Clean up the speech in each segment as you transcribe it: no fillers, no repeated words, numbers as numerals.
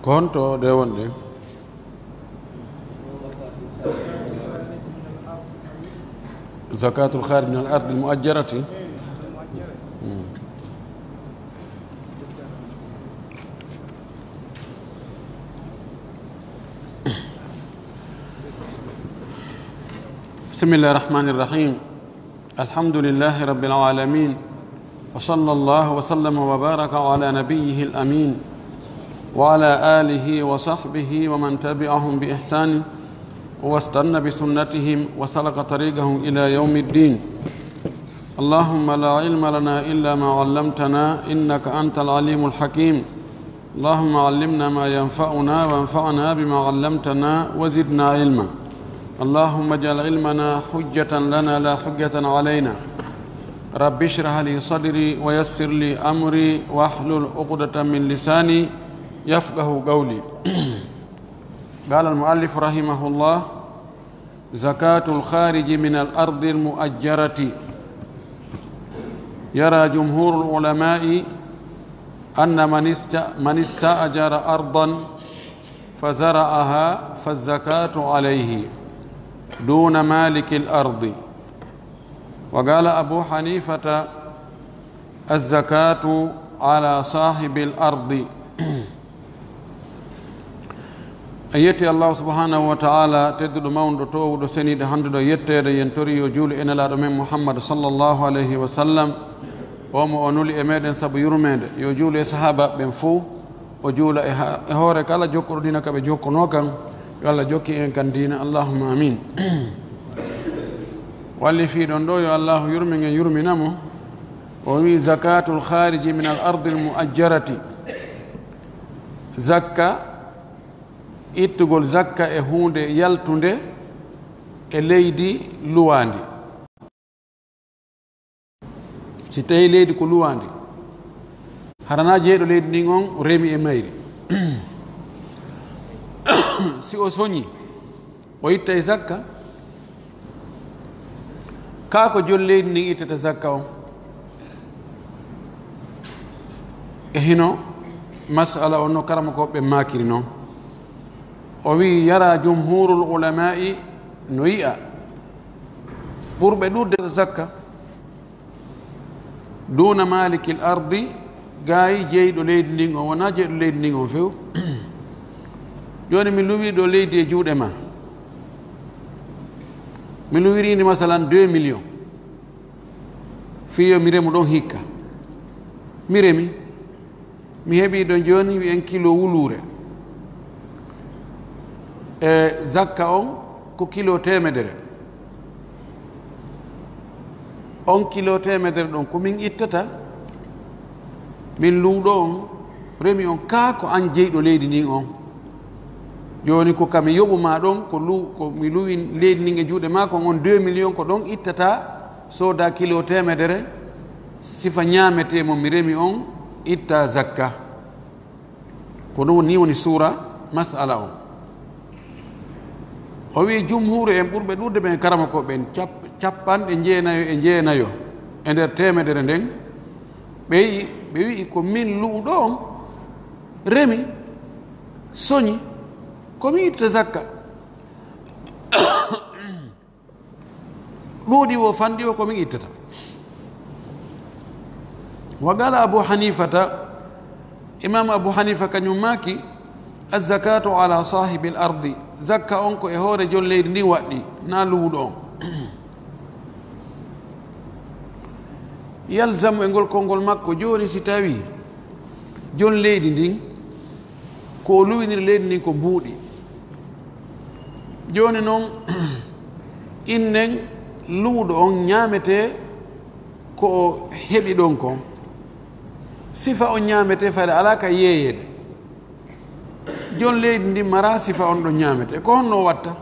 كونتو دي وندي زكاة الخارج من الأرض المؤجرة. بسم الله الرحمن الرحيم. الحمد لله رب العالمين، وصلى الله وسلم وبارك على نبيه الأمين وعلى آله وصحبه ومن تبعهم بإحسان واستنى بسنتهم وسلك طريقهم إلى يوم الدين. اللهم لا علم لنا إلا ما علمتنا إنك أنت العليم الحكيم. اللهم علمنا ما ينفعنا وانفعنا بما علمتنا وزدنا علما. اللهم اجعل علمنا حجة لنا لا حجة علينا. رب اشرح لي صدري ويسر لي أمري واحلل عقدة من لساني يفقه قولي. قال المؤلف رحمه الله: زكاة الخارج من الأرض المؤجرة. يرى جمهور العلماء أن من استأجر أرضا فزرعها فالزكاة عليه دون مالك الأرض. وقال أبو حنيفة: الزكاة على صاحب الأرض. أيتي الله سبحانه وتعالى تدل مون تو دو سني ده هندو يتede yentori yo juli en la do men Muhammad sallallahu alayhi wa sallam o mo onuli e meden sabu yurmede yo juli e sahaba ben fu o jula e hore kala jokko dina ka be jokko no kan yo Allah jokki en kan dina. Allahumma amin. walli fi don do yo Allah yurmi ngen yurminamo o wi zakatul khariji min al ardi al muajjarati. Zakka ittugol zakka e hunde yaltunde e leydi luwandi. si tawi leydi ko luwandi harana jeeɗo leydi ndin on remi e mayri si o soñi o itta e zakka ka ko jol leydi ndin ittata zakka on e hino masala on no karama koɓe makiri noon. o wi yara jumhurul ulama'i no yi'a ɓurɓe ɗurde zakka duna maliki l ardi gayi jeyɗo leydi ndin on wona jeyɗo leydi ndin on few. joni mi luwi ɗo leydi e juuɗe ma, mi luwirindi masalan 2 millions fiyo mi remu ɗon hikka, mi remi mi heeɓi ɗo joni wiyen kilo wulure e zakka on ko kilo temedere. on kilo temedere ɗon ko min ittata min luuɗo on remi on ka ko an jeyɗo leydi ndin on. joni ko kami yoɓuma ɗon ko mi luwi leydi ndin e juuɗe ma kon on 2 millions ko ɗon ittata soda kilo temedere sifa ñametemo mi remi on itta zakka. ko ɗum ni woni sura masala on. o wi jumhuru en ɓurɓe ɗurde ɓen karama ko ɓen capanɗe jeenayo e jeenayo e nder temedere nden ɓe wi ko min luuɗo on remi soñi komi itta zakka. ɗuuɗi o fanɗi o komi ittata. wa qala abu hanifata, imam abu hanifa kañum maki: الزكاة على صاحب الأرض. zakka on ko e hoore jon leydi ndin waɗɗi na luuɗo on. yalzamu e ngol konngol makko joni si tawi jon leydi ndin ko luwiniri leydi ndin ko mbuuɗi, joni noon innen luuɗo on ñaamete ko o heɓi ɗon kon, sifa on ñaamete fade ala ka yeeyede. jon leydi ndi mara sifa on ɗo ñaamete ko honno watta.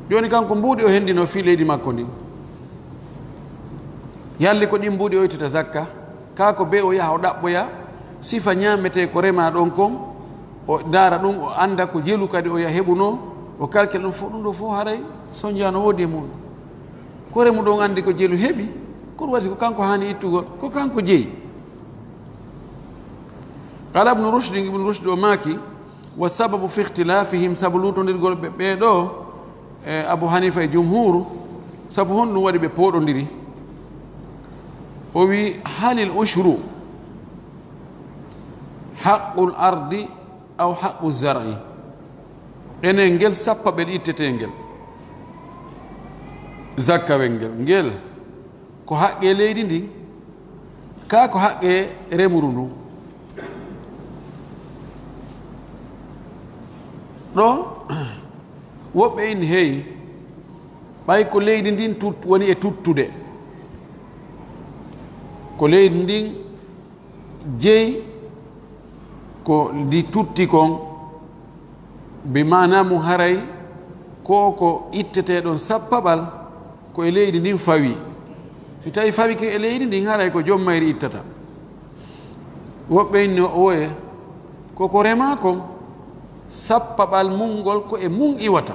joni kanko mbuuɗi o hendino fi leydi makko ndin yalli ko ɗin mbuuɗi o ittata zakka, ka ko be o yaha o ɗaɓɓoya sifa ñaamete ko rema ɗon kon o daara ɗum o anda ko jelu kadi o yaha heɓuno o calcule ɗum fof ɗum ɗo fof haray soñjano woodi e muɗum ko remu ɗon andi ko jelu heɓi ko ɗum waɗi ko kanko hani ittugol ko kanko jeeyi. قال ابن رشد وماكي والسبب في اختلافهم سبلوتو نيرغول بيدو أبو حنيفة جمهور سبهن ودي بيبودو نديري وي هل الأشر حق الأرض أو حق الزرع إنجل سبب بالإتتنجل زكا وينجل ko haqqe leydi ndi ka ko haqqe remuru ndu ɗo woɓɓe in heeyi ɓay ko leydi ndin woni e tuttude ko leydi ndin jeyi ko ndi tutti kon bi manamu haray ko itteteɗon sappaɓal ko e leydi ndin fawi si tawi fawi ke e leydi ndin haray ko joom mayri ittata woɓɓe inni oye koko rema kon sappaɓal mungol ko e mum iwata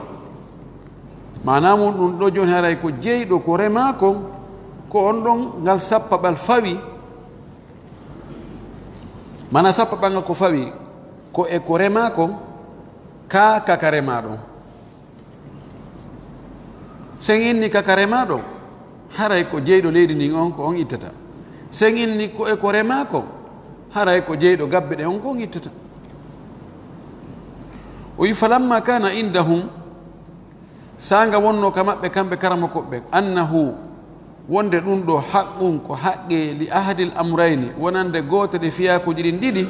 manamu ɗum ɗo joni haray ko jeyɗo ko rema kon ko on ɗon ngal sappaɓal fawi mana sappaɓal ngal ko fawi ko e ko rema kon kaka rema ɗon sen inni kaka rema ɗon haray ko jeyɗo leydi ndin on ko on ittata sen inni ko e ko rema kon haray ko jeyɗo gabbe ɗe on ko on ittata o wi falamma kana indahum sanga wonno ka maɓɓe kamɓe karama koɓɓe annahu wonde ɗum ɗo haqqum ko haqqe li ahadil amrayni wonande goote ɗe fiyakuji ɗin ɗiɗi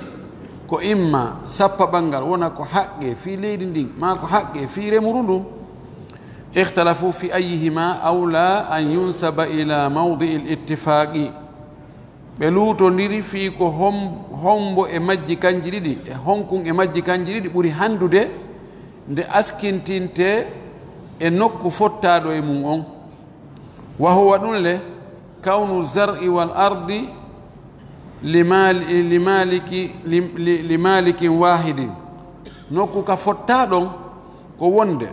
ko imma sappaɓal ngal wona ko haqqe fi leydi ndin ma ko haqqe fi remuru ndu ikhtalafu fi ayihima awla an yunsaba ila mawdi l ittifaqi ɓe luutodiri fii ko hombo e majji kanji ɗiɗi e honkun e majji kanji ɗiɗi ɓuri handude nde askintinte e nokku fottaɗo e mum on wa huwa ɗum le kawnu zar'i wal ardi limalikin wahidin nokku ka fottaɗon ko wonde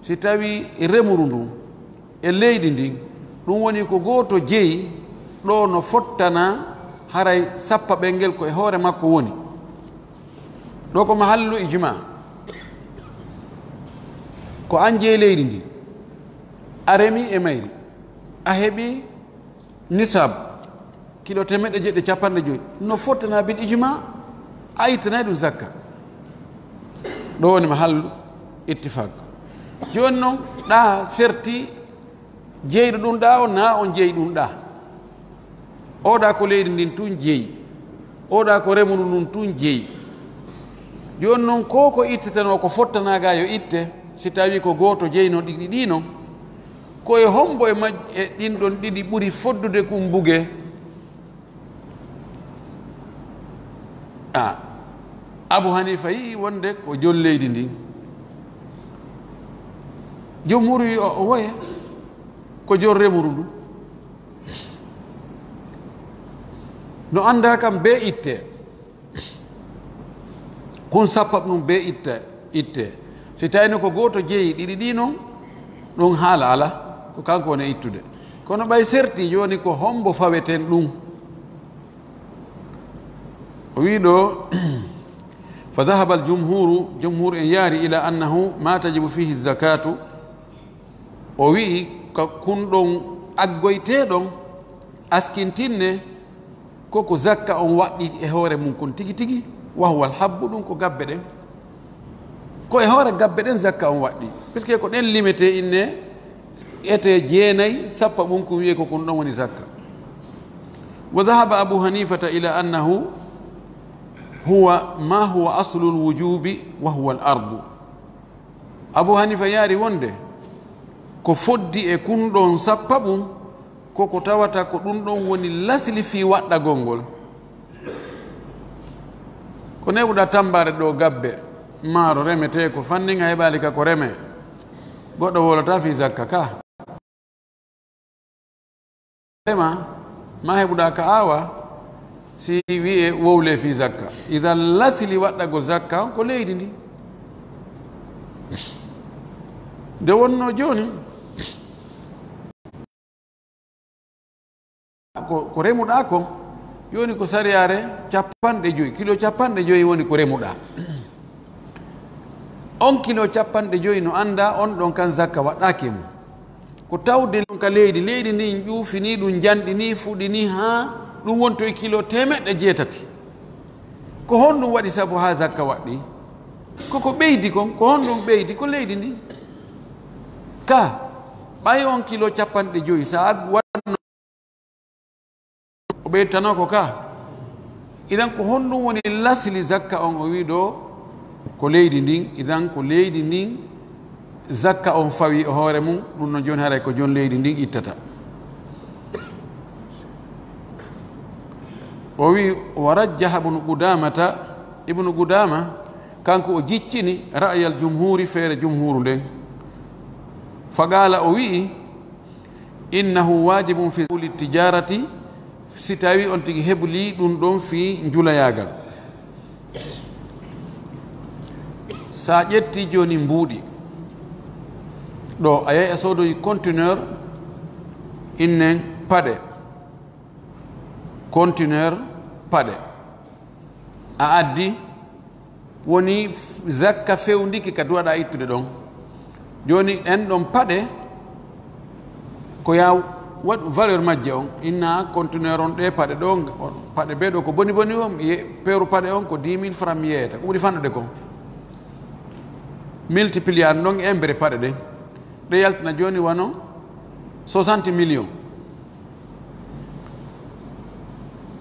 si tawi remuru ndu e leydi ndin ɗum woni ko gooto jeyi ɗo no fottana haray sappa ɓengel ko e hoore makko woni ɗo ko mahallu ijma ko an jeyi leydi ndi a remi e mayri a heɓi nisab kilo 950 no fottana bil ijma a ittanayi ɗum zakka ɗo woni mahallu ittifaq joni noon ɗa serti jeyɗo ɗum ɗa o na on jeyi ɗum ɗa oɗa ko leydi ndin tun jeeyi oɗa ko remuru ndun tun jeeyi joni noon ko ittetano ko fottanaga yo itte si tawi ko goto jeyino ɗiɗi ɗi noon koye hombo e ɗinɗon ɗiɗi ɓuri foddude kum buge Abu Hanifa yi wonde ko jol leydi ndin jomhur wi o woya ko jol remuru ndu no anda kam be itte kun sappa ɗum be itte si tawino ko goto jeeyi ɗiɗi ɗi noon ɗum haala ala ko kanko woni ittude kono ɓay serti joni ko hombo faweten ɗum o wi ɗo fa dahaba aljumhuru jumhur en yaari ila annahu ma tajibu fihi zakatu o wi ko kunɗon aggoyteɗon askintinne koko zakka on waɗɗi e hoore mum kon tigi tigi wahwal habbu ɗum ko gabbe ɗen ko e hoore gabbe ɗen zakka on waɗɗi puisque ko ɗen limité inne ete jeenayi sappa ɓum ko wiye ko kon ɗon woni zakka wa dahaba abu hanifata ila annahu huwa ma huwa aslu lwujubi wa huwa al ardu abu hanifa yaari wonde ko foddi e kunɗon sappa ɓum koko tawata ko ɗum ɗon woni lasli fi waɗɗagol ngol ko neɓuɗa tambare ɗo gabbe maaro remete ko fanninga heɓali ka ko reme goɗɗo wolata fi zakka ka rema ma heɓuɗa ka awa si wiye wowle fi zakka idan lasli waɗɗago zakka ko leydi ndi nde wonno joni ko remuɗa kon joni ko sariyare capanɗe joyi kilo capanɗe joyi woni ko remuɗa on kilo capanɗe joyi no anda on ɗon kan zakka waɗɗaki mum ko tawde ɗum ka leydi ndi ƴuufini ɗum janɗini fuɗini ha ɗum wontoye kilo 1,600 ko honɗum waɗi sabu ha zakka waɗɗi koko ɓeydi kon ko honɗum ɓeydi ko leydi ndi ka ɓay on kilo capanɗe joyi sa waɗno o ɓeytano ko ka idan ko honɗum woni lasli zakka on o wi ɗo ko leydi ndin idan ko leydi ndin zakka on fawi e hoore mum ɗum no joni haray ko jon leydi ndin ittata o wi wa rajjaha ibnu qudama kanko o jiccini ra'yal jumhuri feere jumhuru nden faqala o wi'i innahu wajibun fi uli tijarati si tawi on tigi heɓli ɗum ɗon fi julayagal sa ƴetti joni mbuuɗi ɗo a yahi a soodoyi conteneur innen conteneur paɗe a addi woni zakka fewndiki kadi waɗa ittude ɗon joni en ɗon paɗe ko ya waɗ valeur majje on inna conteneur on ɗe paɗe ɗo paɗe ɓe ɗo ko boni boni o peeru paɗe on ko 10 000 francs mi yeyata ko ɓuri fanɗude kon multiplier ɗon embre paɗe ɗe ɗe yaltina joni wano 60 millions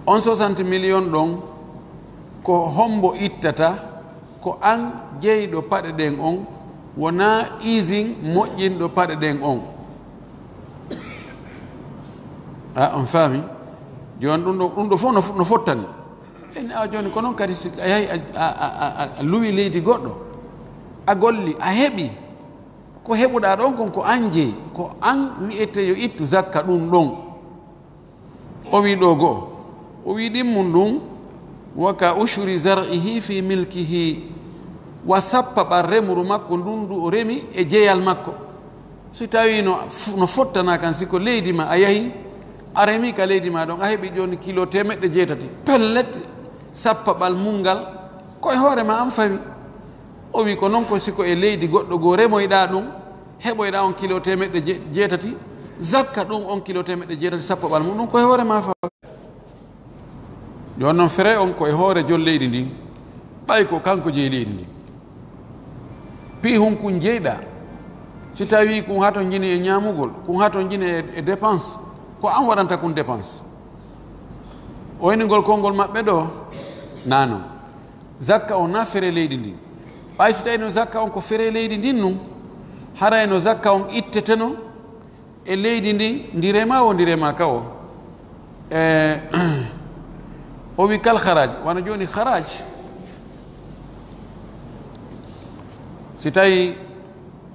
on 60 millions ɗon ko hombo ittata ko an jeyɗo paɗe ɗen on wona usine moƴƴinɗo paɗe ɗen on on faami joni ɗum ɗo fof no fottani ene a joni ko noon kadi si a yahi a luwi leydi goɗɗo a golli a heɓi ko heɓuɗa ɗon kon ko an jeeyi ko an wiyete yo ittu zakka ɗum ɗon o wi ɗo go'o o wi ɗimmum ɗum waka ushuri zar'ihi fi milkihi wa sappa ɓar remuru makko ndun ndu o remi e jeeyal makko so tawi no fottana kan siko leydi ma a yahi a remi ka leydi ma ɗon a heɓi joni kilo 600 pellet sappa ɓal mungal koye hoore ma an fawi o wi ko noon ko siko e leydi goɗɗo goo remoyɗa ɗum heɓoyɗa on kilo 600 zakka ɗum on kilo 600 sappa ɓal mum ɗum koye hoore ma fawi joni noon frais on koye hoore jon leydi ndin ɓay ko kanko jeeyi leydi ndin pi hun kun jeyɗa si tawi kun hato jini e ñamugol kun hato jini e dépense ko an waɗanta kun dépense oynigol konngol maɓɓe ɗo nano zakka on na fere leydi ndin ɓay si tawi no zakka on ko fere leydi ndin num haray no zakka on itteteno e leydi ndin ndirema o ndirema ka o o wi kal haraj wana joni haraj si tawi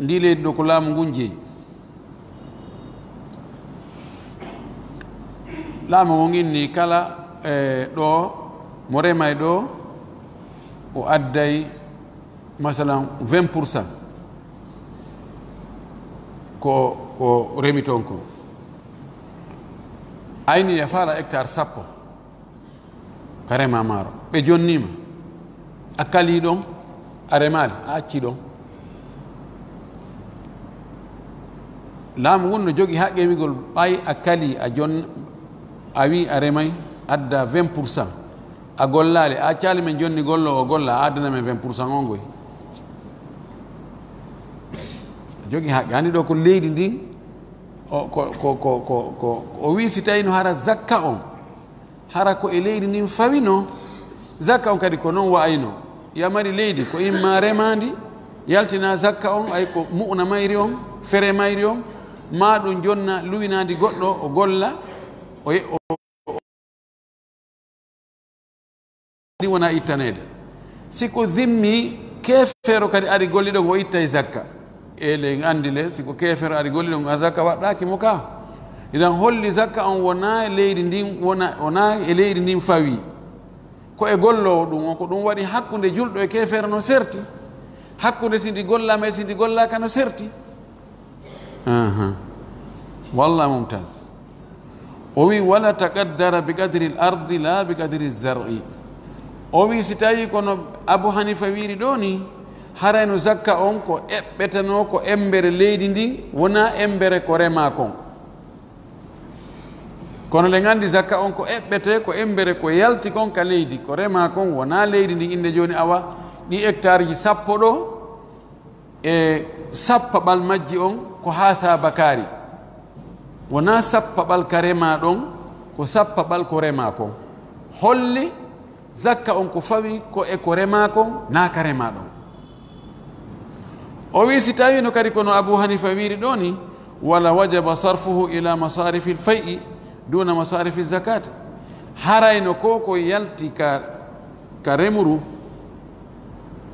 ndi leydi ɗo ko laamu ngun jeeyi laamu ngon inni kala ɗo mo remay ɗo o adday masalan 20% ko remi toon ko ayni e faala hectare 10 ka rema maaro ɓe jonnima a kali ɗon a remali a acci ɗon laamu ngun no jogui ha ƴewigol ɓay a kali a wi a remay adda 20% a gollali a accali men jonni gollo o golla a addana men 20% on goy jogui haqqe andi ɗo ko leydi ndin o wi si tawi no hara zakka on hara ko e leydi ndin fawino zakka on kadi ko noon wayno yamari leydi ko imma remandi yaltina zakka on ay ko mu'na mayri on fere mayri on ma ɗum jonna luwinadi goɗɗo o golla wona ittanede siko zimmi kefero kadi ari golli ɗon o itta e zakka ele andi le siko kefero ari golli ɗon a zakka waɗɗaki mo ka idan holli zakka on wona leydi ndin wona e leydi ndin fawi ko e gollowo ɗum on ko ɗum waɗi hakkude julɗo e kefere no serti hakkude sindi gollama e sindi gollaka no serti walla mumtaz o wi wala taqaddara bi qadri l ardi la bi qadri zar'i o wi si tawi kono Abu Hanifa wiri ɗo ni harayno zakka on ko eɓɓetano ko embere leydi ndin wona embere ko rema kon kono le gandi zakka on ko eɓɓete ko embere ko yalti kon ka leydi ko rema kon wona leydi ndi inde joni awa ɗi hectare ji 10 ɗo e sappaɓal majji on ko ha sabakari wona sappaɓal ka rema ɗon ko sappaɓal ko rema kon holli zakka on ko fawi ko e ko rema kon na ka rema ɗon o wi si tawino kadi kono Abu Hanifa wiri ɗo ni wala wajaba sarfuhu ila masarifi l fay'i duna masarifi zakat harayno ko yalti ka remuru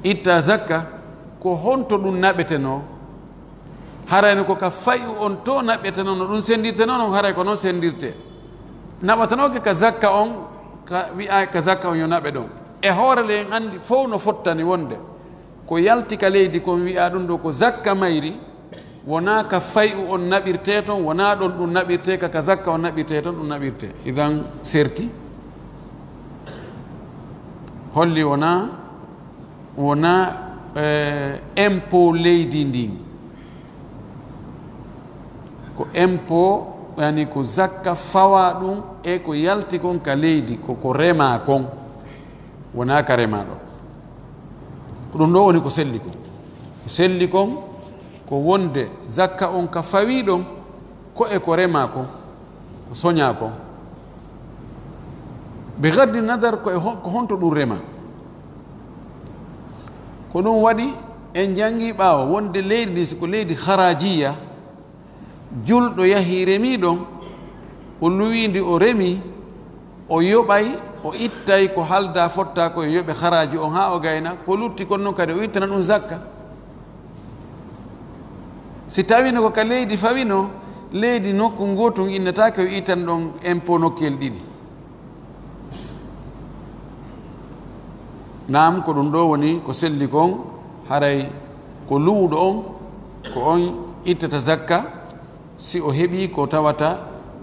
itta zakka ko honto ɗum naɓeteno harayno ko ka fayu on to naɓeteno no ɗum sendirteno non haray ko noon sendirte naɓatanoke ka zakka on ka wi'a ka zakka on yo naɓe ɗon e hoorele en andi fof no fottani wonde ko yalti ka leydi kon wi'a ɗum ɗo ko zakka mayri wona ka fayu on naɓirte toon wona ɗon ɗum naɓirte ka zakka on naɓirte toon ɗum naɓirte idan serti holli wona impôt leydi ndin ko impôt yani ko zakka fawa ɗum e ko yalti kon ka leydi koko rema kon wona ka rema ɗo ko ɗum ɗo woni ko selli kon ko selli kon ko wonde zakka on ka fawi ɗon ko e ko rema kon ko soña kon be gaddi nadar ko honto ɗum rema ko ɗum waɗi en jangi ɓaawo wonde leydi ndi siko leydi harajiya julɗo yahi remi ɗon o luwindi o remi o yoɓay o ittay ko halda fotta ko e yoɓe haraji on ha o gayna ko lutti kon noon kadi o ittana ɗum zakka si tawino ko ka leydi fawino leydi nokku ngotum innetake o ittan ɗon impôt nokkel ɗiɗi nam ko ɗum ɗo woni ko selli kon haray ko luwɗo on ko on ittata zakka si o heɓi ko tawata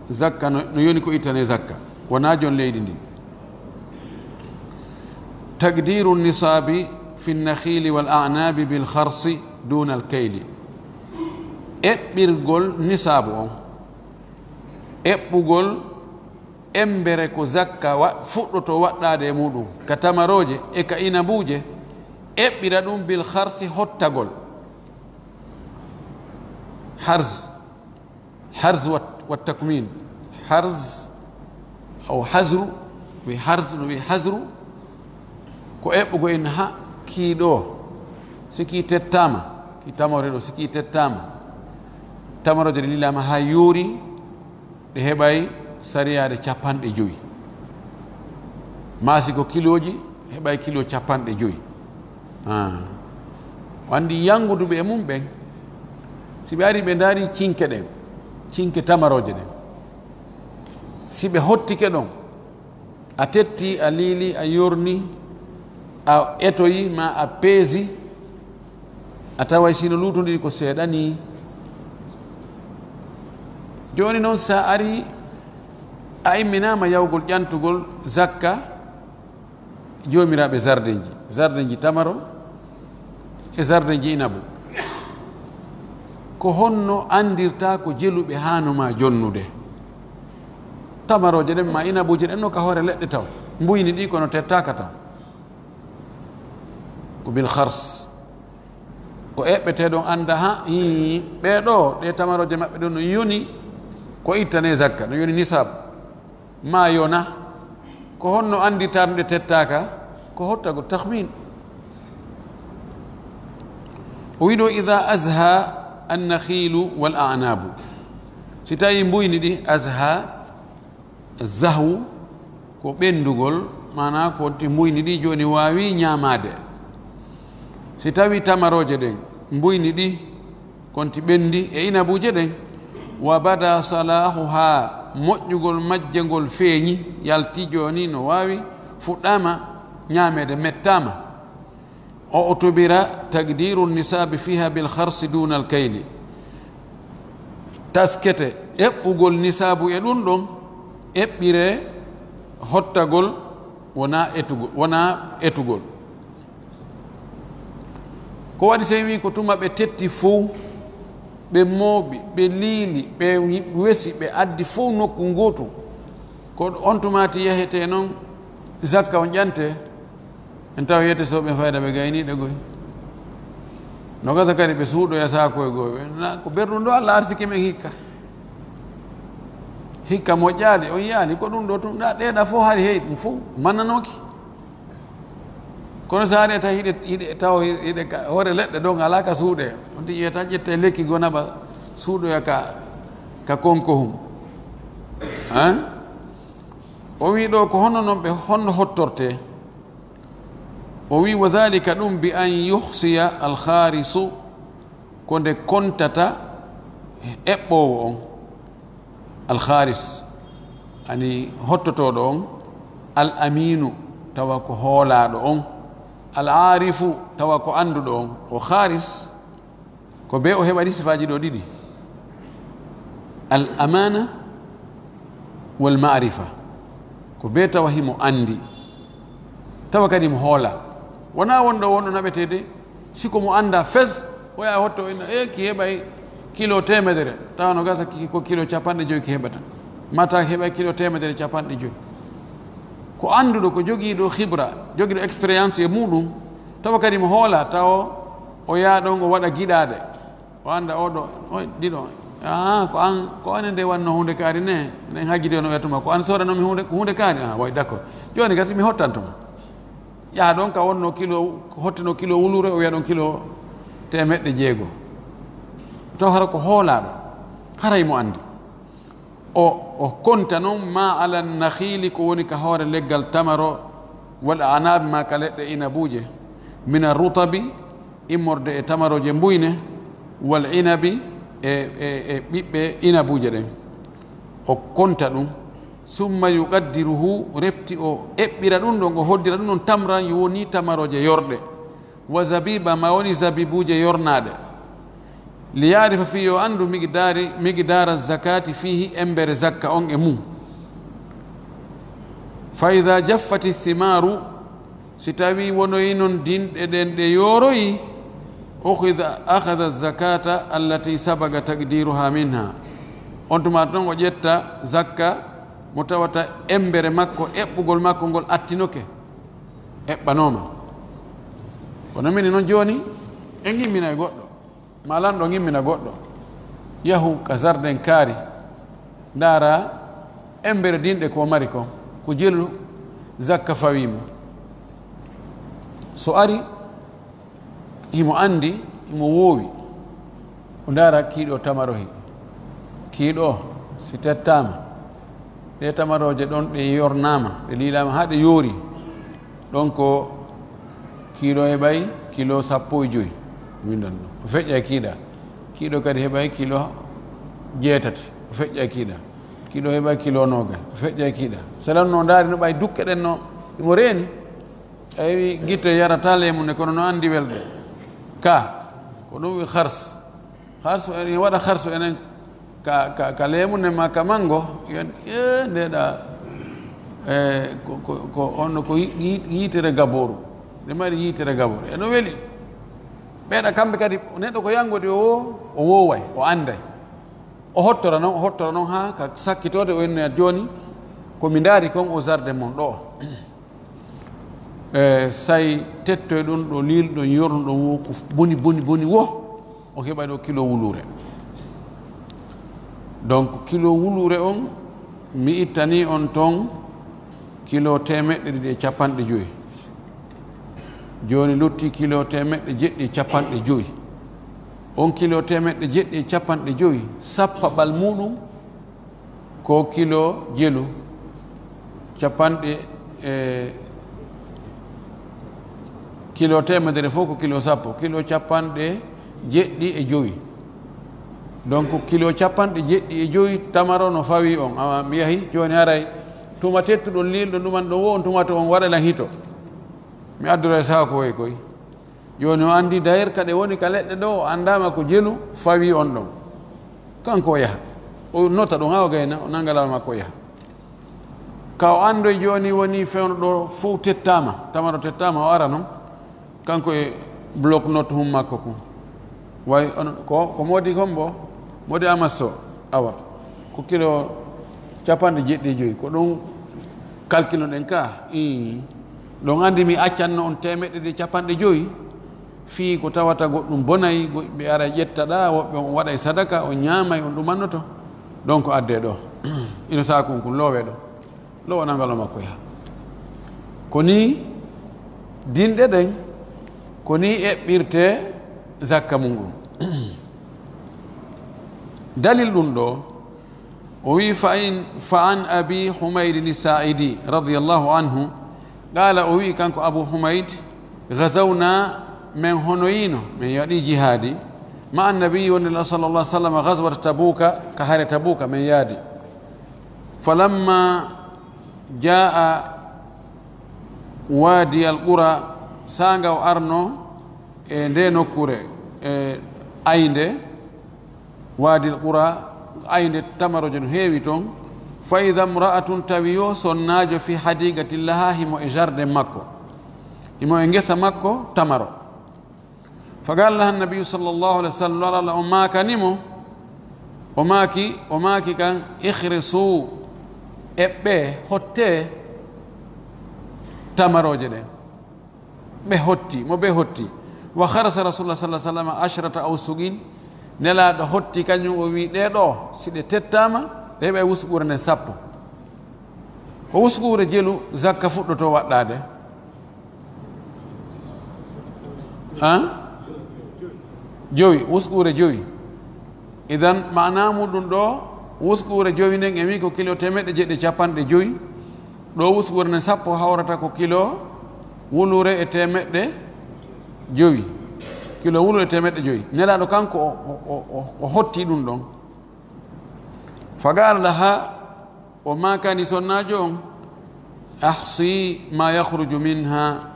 zakka no yoni ko ittane zakka wona jon leydi ndi taqdiru nisabi fi lnakhili wal a'nabi bil kharsi duna al kayli eɓɓirgol nisabu on eɓɓugol embere ko zakka fuɗɗoto waɗɗade e muɗum ka tamaroje e ka inabuje eɓɓira ɗum bil kharsi hottagol harz wa takmin harz aw hazru wi harz no wi hazru ko eɓɓugo en ha kiiɗo siki tettama ki tamore ɗo siki tettama tamaroje ɗe lilama ha yuuri ɗe heɓay sariyade 50 maasi ko kiloji heɓay kilo 50 wandi yanguduɓe e mum ɓen si ɓe ari ɓe daari cinque ɗen cinque tamaroje ɗen si ɓe hottike ɗon a tetti a liili a yorni a etoyi ma a peesi a taway sino lutodiri ko seeɗani joni noon sa ari a imminama yawgol ƴantugol zakka jomiraɓe jardin ji tamaro e jardin ji inabu ko honno andirta ko jeluɓe hanuma jonnude tamaroje ɗen ma inabuje ɗen no ka hoore leɗɗe taw mbuyni ɗi kono tettaka taw ko bil khars ko eɓɓeteɗon anda ha ɓeɗo ɗe tamaroje maɓɓe ɗon no yoni ko ittane zakka no yoni nisab ma yona ko honno andita ɗum ɗe tettaka ko hottago tahmin o wiɗo ida azha annakhilu wal a'nabu si tawi mbuyni ɗi azha zahwu ko ɓendugol mana ko ti mbuyni ɗi joni wawi ñamade si tawi tamaroje ɗen mbuyni ɗi konti ɓendi e inabuje ɗen wa bada salahuha moƴƴugol majje ngol feeñi yalti joni no wawi fuɗɗama ñamede mettama o otobira taqdiru nisabi fiha bil kharsi duna al kayli taskete eɓɓugol nisabu e ɗum ɗon eɓɓire hottagol wona etugol ko waɗi so wi ko tuma ɓe tetti fou ɓe mooɓi ɓe liili ɓe wesi ɓe addi fof nokku ngotu ko on tumati yahete noon zakka on ƴante en taw yiyete soɓe fayda ɓe gayniɗe goy no gasa kadi ɓe suuɗoya sakoye goy ko berɗum ɗo Allah arsiki men hikka moƴƴaali on yaali ko ɗum ɗo tum ɗeɗa fof haari heyi ɗum fof mannanoki kono so ari taw hiɗe taw hiɗe hoore leɗɗe ɗo ala ka suuɗe on ti ƴiyata ƴetta lekki go naɓa suuɗoya ka konko hum o wi ɗo ko honno noon ɓe honno hottorte o wi wa dhalika ɗum bi an yuhsiya alharisu ko nde kontata eɓɓowo on alharis ani hottotoɗo on al aminu tawa ko hoolaɗo on al arifu tawa ko anduɗo on o haris ko be o heɓani sifaji ɗo ɗiɗi al amana wal marifa ko be tawa himo andi tawa kadi mo hoola wona wonɗo wonɗo naɓetede siko mo anda fes oya hotto ina ki heɓay kilo temedere tawa no gasa ko kilo 50 ki heɓata mata heɓay kilo 150 ko anduɗo ko jogiiɗo hibra jogiiɗo expérience e muɗum tawa kadi mo hoola tawa o yaaɗon o waɗa giɗaɗe o anda oɗo ɗiɗo ko an nde wanno hunde kaari ne enen haggide no wiyatuma ko an sodanomi hunde kaari way d' accord joni gasi mi hottantoma yaha ɗon ka wonno kilo hottino kilo wulure o wiya ɗon kilo 600 taw hara ko hoolaɗo haray mo andi o konta noon ma ala nakhili ko woni ka hoore leggal tamaro wal anabi ma ka leɗɗe inabuje min arrutabi immorde e tamaroje mbuyne wal inabi e ɓiɓɓe inabuje ɗen o konta ɗum summa yuqaddiruhu refti o eɓɓira ɗum ɗon o hoddira ɗum ɗon tamran woni tamaroje yorɗe wa zabiba ma woni zabibuje yornaɗe liyarifa fi yo andu migdara zakati fihi embere zakka on e mum fa ida jaffati thimaru si tawi wonoyi noon dinɗe ɗen ɗe yoroyi akhada zakata allati sabaga taqdiruha minha on tuma ɗon o ƴetta zakka mo tawata embere makko eɓɓugol makko ngol attinoke eɓɓanoma kono mini noon joni e gimmina e goɗɗo malanɗo gimmina goɗɗo yahu ka jardin kaari ndaara embere dinɗe ko mari ko jelu zakka fawimo so ari himo andi himo woowi o ndaara kiiɗo tamarohi kiiɗo si tettama ɗe tamaroje ɗon ɗe yornama ɗe liilama ha ɗe yoori ɗon ko kiiɗo heɓay kilo 15 windon ɗo o feƴƴa kiiɗa kiiɗo kadi heɓay kilo 6 o feƴƴa kiiɗa kiiɗo heɓay kilo 9 o feƴƴa kiiɗa salanno ndaari no ɓay dukke ɗen no imo reeni ayi guitte yarata lemu ne kono no andi welde ka ko ɗum wi hars en waɗa harsu enen ka lemu ne ma ka mango ndeɗa ko onno ko yitere gaboru nde mari yitere gaboru eno weeli ɓeeɗa kamɓe kadi neɗɗo ko yanngode o wooway o anday o hottora noon ha ka sakkitode o ennoya joni komi ndaari kon o jardin mon ɗo say tettoye ɗum ɗo liilɗon yornuɗon wo ko boni wo o heɓay ɗo kilo wulure donc kilo wulure on mi ittani on ton kilo 250 joni lutti kilo 750 on kilo 750 sappaɓal muɗum ko kilo jelu kilo 100 fof ko kilo 10 kilo 75 donc kilo 75 tamaro no fawi on awa mi yahi joni haray tuma tettuɗon lilɗo ɗuman ɗo wo on tumata on waɗalan hito mi addora e saha ko way koy joni o andi dayir kaɗe woni ka leɗɗe ɗo o andama ko jelu fawi on ɗon kanko o yaha o nota ɗum ha o gayna o nanga lawol makko o yaha ka o andoy joni woni fewno ɗo fof tettama tamaro tettama o ara noon kanko e bloc note mum makko ko way ko modi hombo modi amasso awa ko kilo capanɗe jeɗɗi ko ɗum calcule ɗen ka ɗon andi mi accanno on temeɗɗe ɗe capanɗe joyi fii ko tawata goɗɗum bonayi ɓe ara ƴettaɗa woɓɓe on waɗa sadaka on ñaamay on ɗumannoto donc adde ɗo ino sakun kun loowe ɗo lowo nangalo makko yaha ko ni dinɗe ɗen ko ni eɓɓirte zakka mum on dalil ɗum ɗo o wi fa an abi humaydin sa'idi radiallahu anhu qala o wi kanko abou humayd gazawna من هنوينو من يدي جهادي مع النبي صلى الله عليه وسلم غزوة تبوك كهارة تبوك من يادي فلما جاء وادي القرى سانغا وارنو دينو كوري اينده وادي القرى اينده تمرجن هيويتون فاذا امرأة تبيو سناجو في حديقة لها همو اجرد مكو همو انجس مكو تمرو فقال لها النبي صلى الله عليه وسلم أماك نمو أماك كان اخرسوا إبه هوتي تمرو جده بهوتي مو بهوتي وخرس رسول الله صلى الله عليه وسلم 10 أوسقين نلا هوتي كان يومي دو سيدي تتاما ديبا وسقور نسابو وسقور جيلو زكا فوتو تو واتاده jowi wuskure jowi idan mana muɗum ɗo wuskure jowi nden e wi ko kilo temeɗɗe jeɗɗe capanɗe joyi ɗo wuskure ne sappo hawrata ko kilo wulure e temeɗɗe jowi kilo wulure e temeɗɗe joyi nelaɗo kanko o hotti ɗum ɗon fagara laha o makani sonnajo on ahsi ma yahruju minha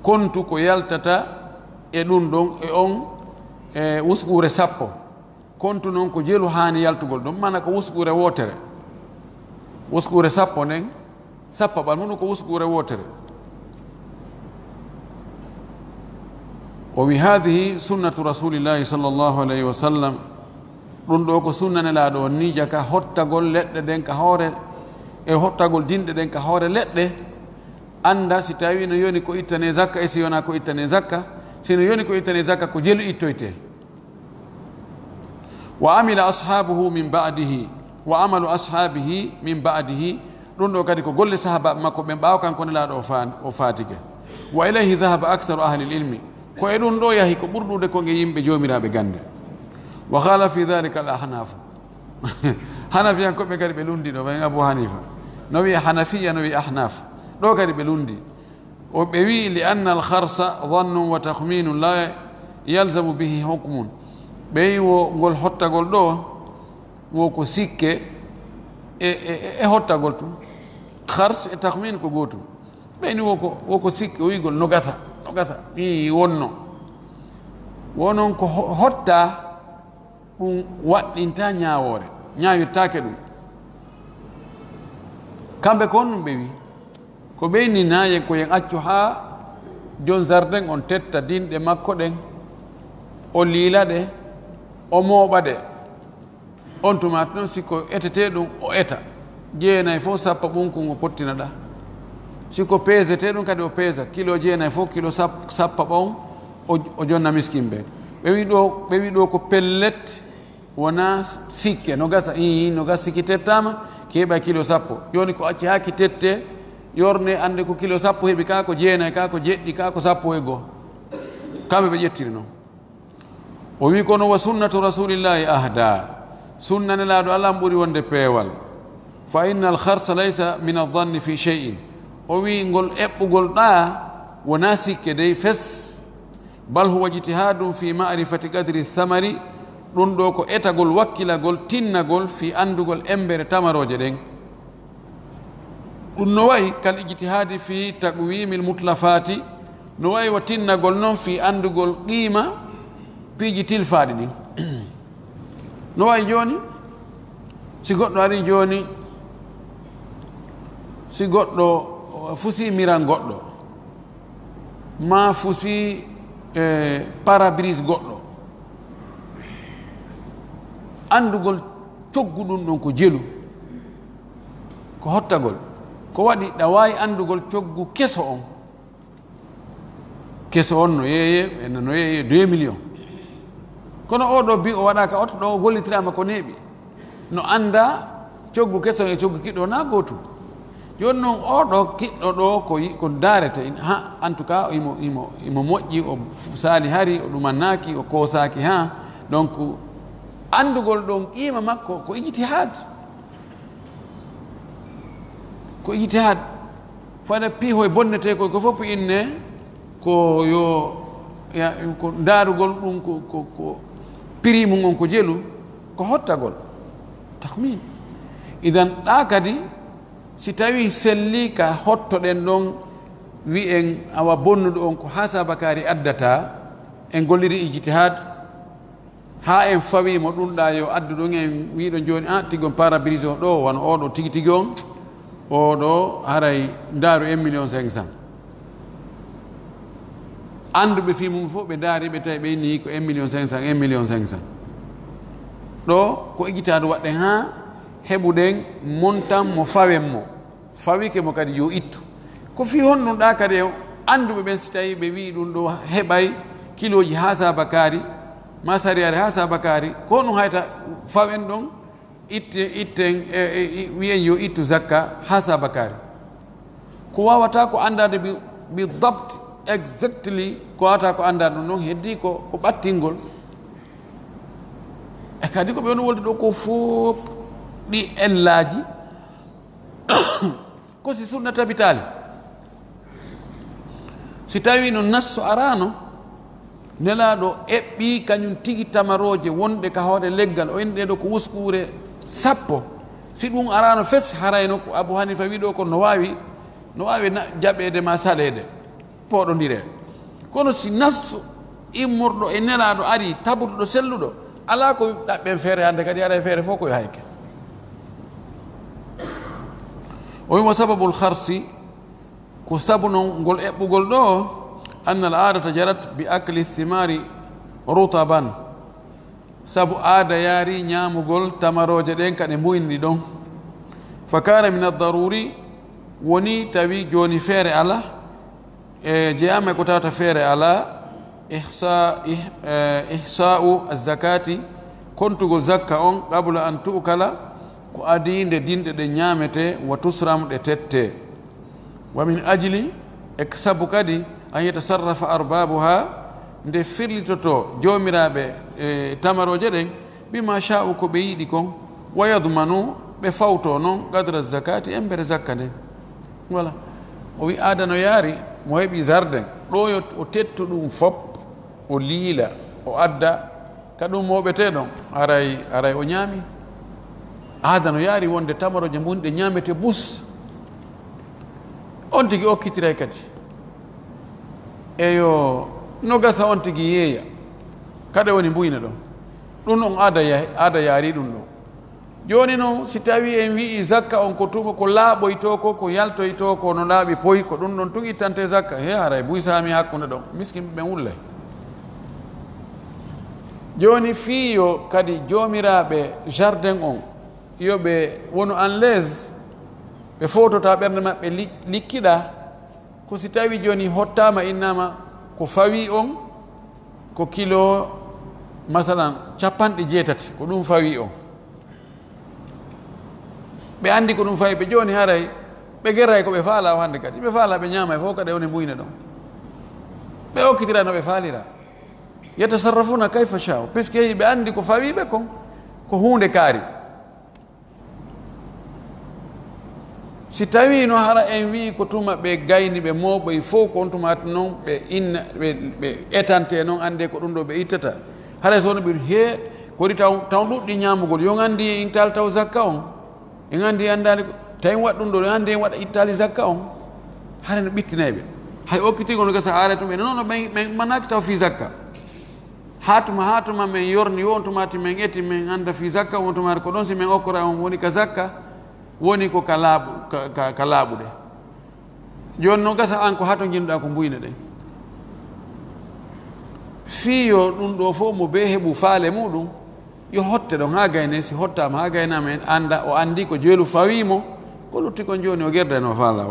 kontu ko yaltata e ɗum ɗon e on wuskure sappo kontu noon ko jelu hani yaltugol ɗum mana ko wuskure wotere wuskure sappo nden sappo ɓal mum ko wuskure wotere o wi hadihi sunnatu rasulillahi sallllahu alayhi wa sallam ɗum ɗo ko sunnanelaɗo on ni jaka hottagol leɗɗe ɗen ka hoore e hottagol dinɗe ɗen ka hoore leɗɗe anda si tawi no yoni ko ittane zakka e si yona ko ittane zakka sino yoni ko ittane zakka ko jelu ittoyte wa amila ashabuhu min ba'dihi wa amalu ashabihi min ba'dihi ɗum ɗo kadi ko golle sahaba makko ɓen ɓaawa kanko nelaɗo o fatike wa ilayhi dhahaba aktharu ahli ilmi ko e ɗum ɗo yahi ko ɓurɗude konge yimɓe jomiraɓe gande wa qala fi dhalika al ahnafu hanafiyankoɓe kadi ɓe lundi ɗo ɓen abou hanifa no wi hanafiya no wi ahnaf ɗo kadi ɓe lundi o ɓe wi li anna al kharsa dhannun wa takhminun la yalzamu bihi hukmun ɓe wo ngol hottagol ɗo wo ko sikke e hottagol tum khars e takhmin ko gotum ɓeyni woko sikke o wigol no gasa i wonno wonon ko hotta ɗum waɗɗinta ñawore ñawittake ɗum kamɓe ko on ɗum ɓe wi ko ɓeyni naye koyen accu ha jon jardin on tetta dinɗe makko ɗen o liila ɗe o mooɓa ɗe on tuma noon siko etete ɗum o eta jeenayi fof sappa ɓunkun o pottina ɗa siko pesete ɗum kadi o peesa kilo jeenayi fof kilo sappa ɓon o jonna miskin ɓe ɓe wi ɗo ko pellet wona sikke no gasa no gas sikki tettama keeɓa kilo sappo joni ko acci ha ki tette yorne ande ko kilo sappo heeɓi ka ko jeenayi ka ko jeɗɗi ka ko sappo e goho kamɓe ɓe ƴettiri noon o wi kono wa sunnatu rasulillahi ahda sunna nelaɗo allah ɓuuri wonde peewal fa inna al kharsa laysa min aldanni fi cheyin o wi ngol eɓɓugol ɗa wona sikke dey fes bal huwa ijtihadum fi marifati qadri thamari ɗum ɗo ko etagol wakkilagol tinnagol fi andugol embere tamaroje ɗen ɗum no wayi kal ijtihadi fi taqwimi lmutlafati no wayi wa tinnagol noon fi andugol qima piiji tilfaɗi ɗin no wayi joni si goɗɗo ari joni si goɗɗo fusi miran goɗɗo ma fusi parabrise goɗɗo andugol coggu ɗum ɗon ko jelu ko hottagol ko waɗi ɗa wawi andugol coggu keso on no yeeye no yeeye 2 millions kono oɗo bi o waɗaka oto ɗo o gollitirama ko neeɓi no anda coggu keso e coggu kiɗɗo na gotum joni noon oɗo kiɗɗo ɗo ko darete ha en tout cas imo moƴƴi o sali hari o ɗumannaki o kosaki ha donc andugol ɗon qima makko ko ijtihad fada piihoye bonnete ko fof inne ko ko darugol ɗum ko prix mum on ko jelu ko hottagol tahmin idan ɗa kadi si tawi selli ka hottoɗen ɗon wi'en awa bonnuɗo on ko hasabakari addata en golliri ijtihad ha en fawimo ɗumɗa yo addu ɗon en wiɗo joni tigon parabrise o ɗo wano oɗo tigi tigi on oɗo haray daaru 1 million 500 anduɓe fi mum fof ɓe daari ɓe tawi ɓe inni ko 1 million 500 1 million 500 ɗo ko ijtihad waɗɗen ha heɓuɗen montan mo fawen mo fawike mo kadi yo ittu ko fi honɗum ɗa kadi anduɓe ɓen si tawi ɓe wi ɗum ɗo heɓay kiloji ha sabakari ma sariyare ha sabakari ko ɗum hayta fawen ɗon itten wiyen yo ittu zakka ha sabakari ko wawata ko andade bi dabt exactly ko wawata ko andade ɗum ɗon heddi ko ɓattingol e kadi ko ɓe woni wolde ɗo ko fof ɗi ellaji ko si sunna tabitali si tawi no nasso arano nelaɗo eɓɓi kañum tigi tamaroje wonɗe ka hoore leggal o indi ɗo ko wuskure 10 si ɗum arano fes harayno ko Abou Hanifa wi ɗo ko no wawi jaɓede ma saɗede poɗodire kono si nasso immorɗo e nelaɗo ari tabutuɗo selluɗo ala ko ɗaɓɓen feere hande kadi ara e feere fof koye hayke o wimo sababul harsi ko sabu noon ngol eɓɓugol ɗo anna al adata jarat bi akli thimari rutaban sabu aada yaari ñaamugol tamaroje ɗen kaɗe mbuyndi ɗon fa kana min addaruri woni tawi joni feere ala e jeyame ko tawata feere ala ihsa'u azakati kontugol zakka on qabla an tu'kala ko adinde dinɗe ɗe ñaamete wa tusram ɗe tette wa min ajli e sabu kadi an yetasarrafa arbabuha nde firlitoto jomiraɓe tamaroje ɗen bima sha'u ko ɓe yiɗi kon wa yadmanu ɓe fawto noon qadra zakati embere zakka nden voilà o wi aada no yaari mo heɓi jardin ɗo yo o tettu ɗum fop o liila o adda ka ɗum moɓeteɗon aray o ñaami aada no yaari wonde tamaroje mbunɗe ñaamete bus on tigi okkitiray kadi eyo no gasa on tigi yeeya kada woni mbuyna ɗon ɗum on aada yaari ɗum ɗo joni noon si tawi en wii zakka on ko tuma ko laaɓoyto ko yaltoyto ko no laaɓi poyi ko ɗum ɗon tun ittante zakka he haray buysami hakkude ɗon miskin ɓen wullay joni fiyo kadi jomiraɓe jardin on yoɓe wonu en l'aise ɓe fotota ɓernde maɓɓe likkiɗa ko si tawi joni hottama innama ko fawi on ko kilo masalan 80 ko ɗum fawi on ɓe andi ko ɗum fawi ɓe joni haray ɓe geray ko ɓe faala o hande kadi ɓe faala ɓe ñaama e fof kadi woni mbuyne ɗon ɓe okkitira no ɓe faalira yetasarrafuna kayfa sha'u puisque ɓe andi ko fawiɓe kon ko hunde kaari si tawi no hara en wi ko tuma ɓe gayni ɓe moɓoy fof ko on tumata noon ɓe etante noon ande ko ɗum ɗo ɓe ittata haray sowno ɓe he kodi taw ɗuɗɗi ñamugol yo andi intal taw zakka on en andi andani tawi waɗ ɗum ɗo en andi en waɗa ittali zakka on hara no ɓittinayɓe hay okkitigo no gasa haare tum ɓe noon ɓen manaki taw fi zakka hatuma men yorni yo on tumati men eti men anda fi zakka on tumati ko ɗon si men okkora on woni ka zakka woni ko ka laaɓuɗe joni no gasa an ko hato jinnuɗa ko mbuyne ɗen fiyo ɗum ɗo fof mo be heɓu faale muɗum yo hotte ɗon ha gayne si hottama ha gaynama en anda o andi ko joelu fawimo ko lutti kon joni o gerdano faala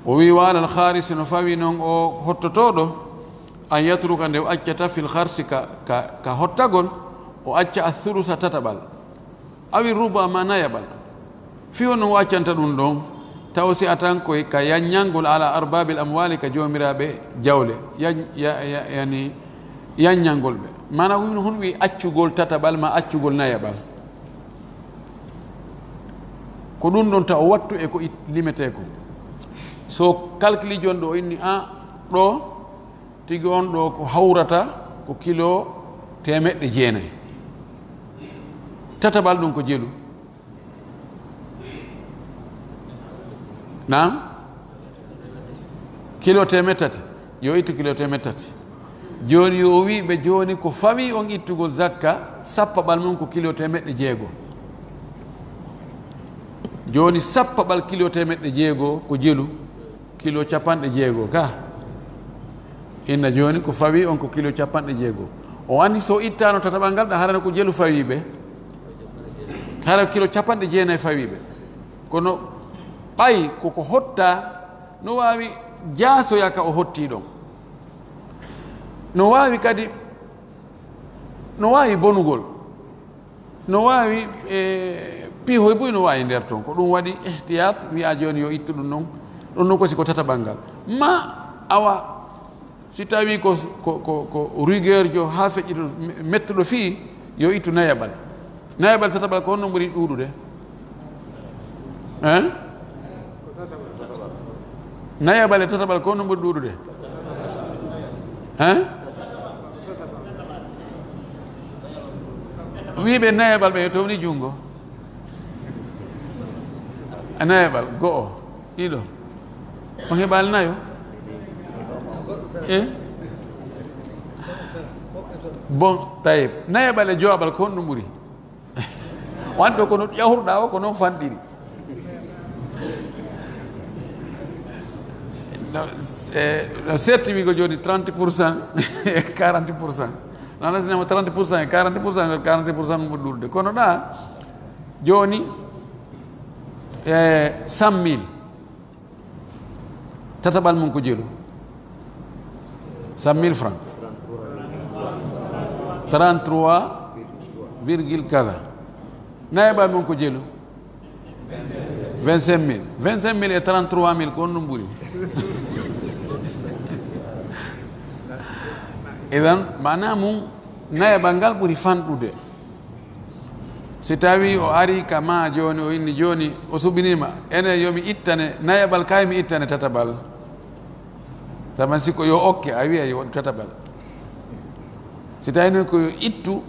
o wi wa alal harisi no fawi noon o hottotoɗo an yatruka nde o accata fil harsi ka hottagol o acca a thulusa tataɓal awi ruba ma nayaɓal fiyo no o accanta ɗum ɗon taw si atan koye ka yanñangol ala arbabil amwali ka jomiraɓe jawle yani yanñangol ɓe mana wino hon wi accugol tataɓal ma accugol nayaɓal ko ɗum ɗon ta o wattu e ko limete ko so calcule joni ɗo o inni ɗo tigi on ɗo ko hawrata ko kilo 900 tataɓal ɗum ko jeelu nam kilo 300 yo ittu kilo 300 joni yo wiɓe joni ko fawi on ittugol zakka sappaɓal mum ko kilo 600 joni sappaɓal kilo 600 ko jeelu kilo 60 ka inna joni ko fawi on ko kilo 60 o andi so ittano tataɓal ngal ɗa harana ko jeelu fawiɓe hara kilo 90 fawiɓe kono ɓay koko hotta no wawi jaasoya ka o hotti ɗon no wawi kadi no wawi bonugol no wawi piihoy boy no wawi nder toon ko ɗum waɗi ihtiyat wiya joni yo ittu ɗum noon ɗum noon kosi ko tataɓal ngal ma awa si tawi ko rigueur jo ha feƴƴito mettuɗo fii yo ittu nayaɓal tataɓal ko honno ɓuri ɗuuɗude nayaɓal e tataɓal ko honno ɓuri ɗuuɗude wiɓe nayaɓal ɓe yo towni junngo nayaɓal go'o ɗiɗo on heɓal nayo bon tayib nayaɓal e jowaɓal ko honɗum ɓuri wanɗo kono ƴawruɗa o ko noon fanɗiri no certifigo joni 30% e 40% nanasinama 30% e 40% 40% mo ɗurde kono ɗa joni 100 000 tataɓal mum ko jeelu 100 000 francs 33 kala nayaɓal mum ko jeelu 25 000 e 33 000 ko on ɗum ɓuuri idan mana mum nayaɓal ngal ɓuuri fanɗude si tawi o ari kama joni o inni joni o suɓinima ene yomi ittane nayaɓal kay mi ittane tataɓal saban sikko yo okke a wiya yo tataɓal si tawi noon ko yo ittu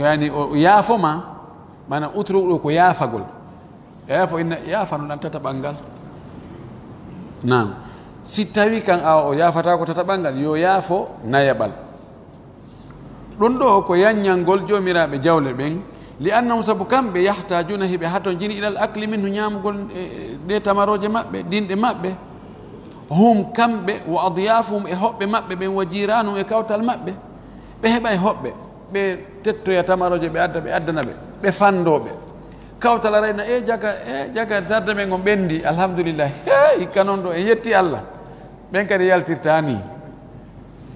yani o yaafoma mana utruɗo ko yaafagol yaafo inna yaafanoɗan tataɓal ngal nam si tawi kan awa o yaafata ko tataɓal ngal yo yaafo nayaɓal ɗum ɗo ko yanñalngol jomiraɓe jawle ɓen li annahum sabu kamɓe yahtajuna hiɓe hato jini ilal akli min no ñamugol ɗe tamaroje maɓɓe dinɗe maɓɓe hum kamɓe wa adyafuhum e hoɓɓe maɓɓe ɓen wa jiranum e kawtal maɓɓe ɓe heɓa e hoɓɓe ɓe tettoya tamaroje ɓe adda ɓe addana ɓe fandoɓe kawtal arayna jaga sarde men on ɓendi alhamdulillah hikka noon ɗo en yetti Allah ɓen kadi yaltirta ni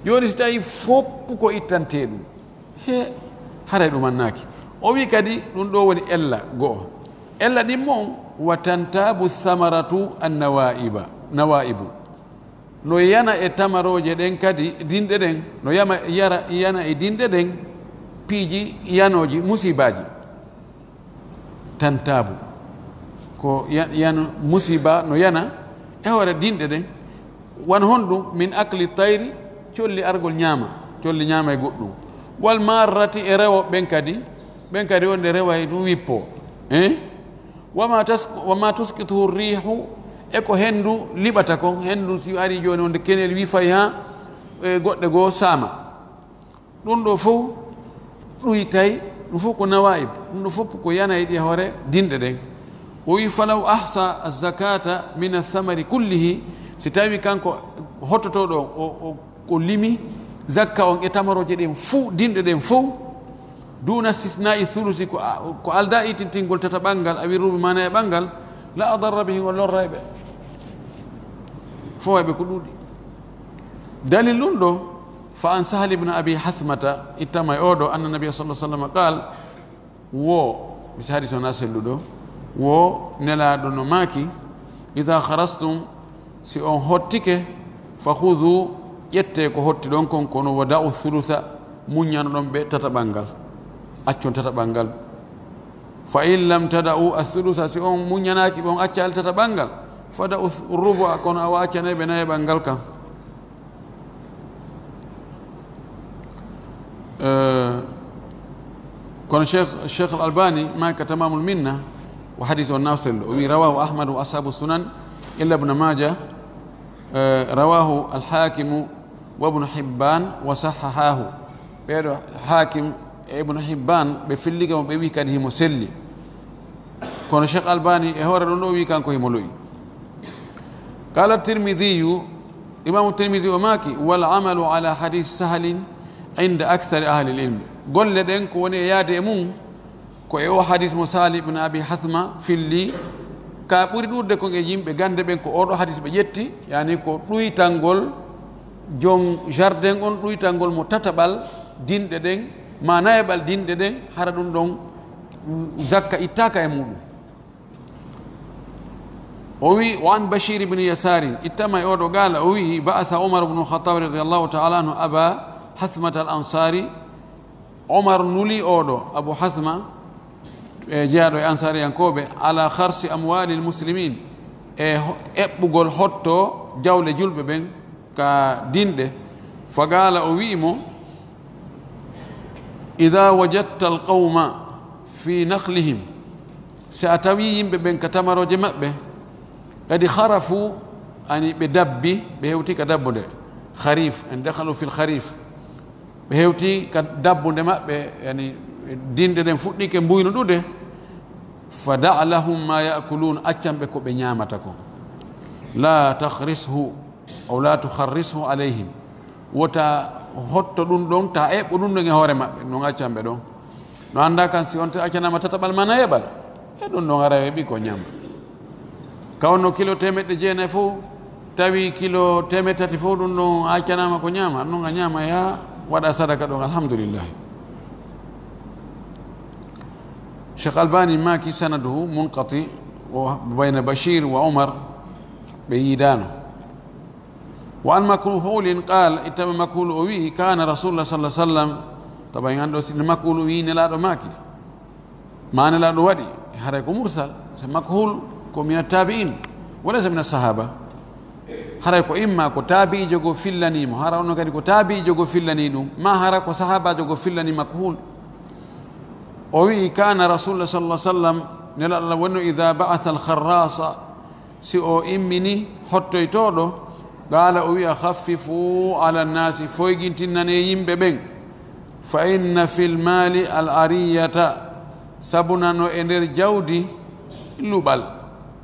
joni so tawi foppu ko ittante ɗum haray ɗumannaki o wi kadi ɗum ɗo woni ella go'o ella ɗin mon wa tantabu thamaratu nawaibu no yana e tamaroje ɗen kadi dinɗe ɗen no yana e dinɗe ɗen piiji yanoji musibaji tantabu ko yana musiba no yana e hoore dinɗe ɗen wan honɗum min akli tayri colli argol ñaama colli ñaama e goɗɗum wal marrati e rewo ɓen kadi wonde rewa e ɗum wippo wama tuskituhu rihu e ko henndu liɓata kon henndu si ari joni wonde kenel wifay ha goɗɗe goo saama ɗum ɗo fof ɗuytay ɗum fof ko nawaib ɗum ɗo fof ko yana e ɗi hoore dinɗe ɗen o wi falaw ahsa azakata min athamari kullihi si tawi kanko hottotoɗo ko limi zakka on e tamaroje ɗen fou dinɗe ɗen fou duna istisnai thulusi ko alda itintingol tata ɓangal a wirruɓe mana e ɓangal la adarra bihi o lorrayɓe fo waɓe ko ɗuuɗi dalil ɗum ɗo fa an sahal ibne abi hathmata ittama e oɗo anna nabia sallah sallam qal wo misi hadis ona selluɗo wo nelaɗo no maaki ida harastum si on hottike fa hudu ƴette ko hotti ɗon kon kono wa da'u thulutha muññano ɗon ɓe tata ɓangal accon tata ɓangal fa in lam tada'u athulutha si on muññanaki ɓe on acca al tata ɓangal fa da'u ruba kono awa accanaɓe nayi ɓangal kam kono cheikh al-albani maka tamamul minna wa hadis o nawsel o wi rawahu ahmad wa ashabu sunan illa ibn majah rawahu al-hakim wa ibn hibban wa sahahahu ɓeɗo hakim e ibn hibban ɓe filliga mo ɓe wi kadi himo selli kono cheikh albani e hoore ɗon ɗo wi kanko himo loyi qala tirmidiyu imamu tirmidi o maki wal amalu ala hadith sahalin inda akthari ahli l-ilm golle ɗen ko woni e yaade e mum ko e o hadis mo sali ibne abi hathma filli ka ɓuri ɗurde kon e yimɓe gande ɓen ko oɗo hadis ɓe ƴetti yani ko ɗuytangol jon jardin on ɗuytangol mo tataɓal dinɗe ɗen ma nayeɓal dinɗe ɗen hara ɗum ɗon zakka ittaka e muɗum o wi wa an bashir ibne yasarin ittama e oɗo gaala o wi ba'atha umar ibnu khatab radiallahu taala anhu aba hathmata al ansari omar nuli oɗo abu hathma e jeeyaɗo e ansariyankoɓe ala harsi amwali lmuslimin e eɓɓugol hotto jawle julɓe ɓen ka dinɗe fa gaala o wi'imo ida wajadta alqawma fi naklihim si a tawi yimɓe ɓen ka tamaroje maɓɓe kadi harafu ani ɓe dabbi ɓe hewti ka dabbude harif en dakhalu fi lharif ɓe hewti ka dabbude maɓɓe yani dinde ɗen fuɗɗike mbuyno ɗude fa da' lahum ma yakulun accanɓe ko ɓe ñamata ko la tahrishu aw la tuharrishu alayhim wota hotto ɗum ɗon ta eɓɓo ɗum ɗon e hoore maɓɓe non accanɓe ɗon no anda kan si on accanama tataɓal mana yeɓal e ɗum ɗon ara heeɓi ko ñama kawno kilo temeɗɗe jeenayi fof tawi kilo temeɗɗe tati fof ɗum ɗon accanama ko ñama ɗum a ñama ya waɗa sadaka ɗon alhamdulillah cheikh albani maki sanaduhu munqati bayna bashir wa umar ɓe yiidano wa an makhulin qal ittama makhul o wi kana rasulullah sallah sallam tawa ganɗo sine makhul o wi nelaɗo maki ma nelaɗo waɗi haray ko mursal so makhul ko min attabi'in walaysa min assahaba haray ko imma ko taabi'ijo go fillanimo hara onno kadi ko taabi'ijo go fillani ɗum ma hara ko sahabajo go fillani makhul o wi kana rasulullah sallah sallam nelaɗo allah wonno ida ba'atha alkharrasa si o immini hottoytoɗo qala o wiya khaffifu ala nnasi foygintinnane yimɓe ɓen fa inna fi lmali al ariyata sabunano e nder jawdi luɓal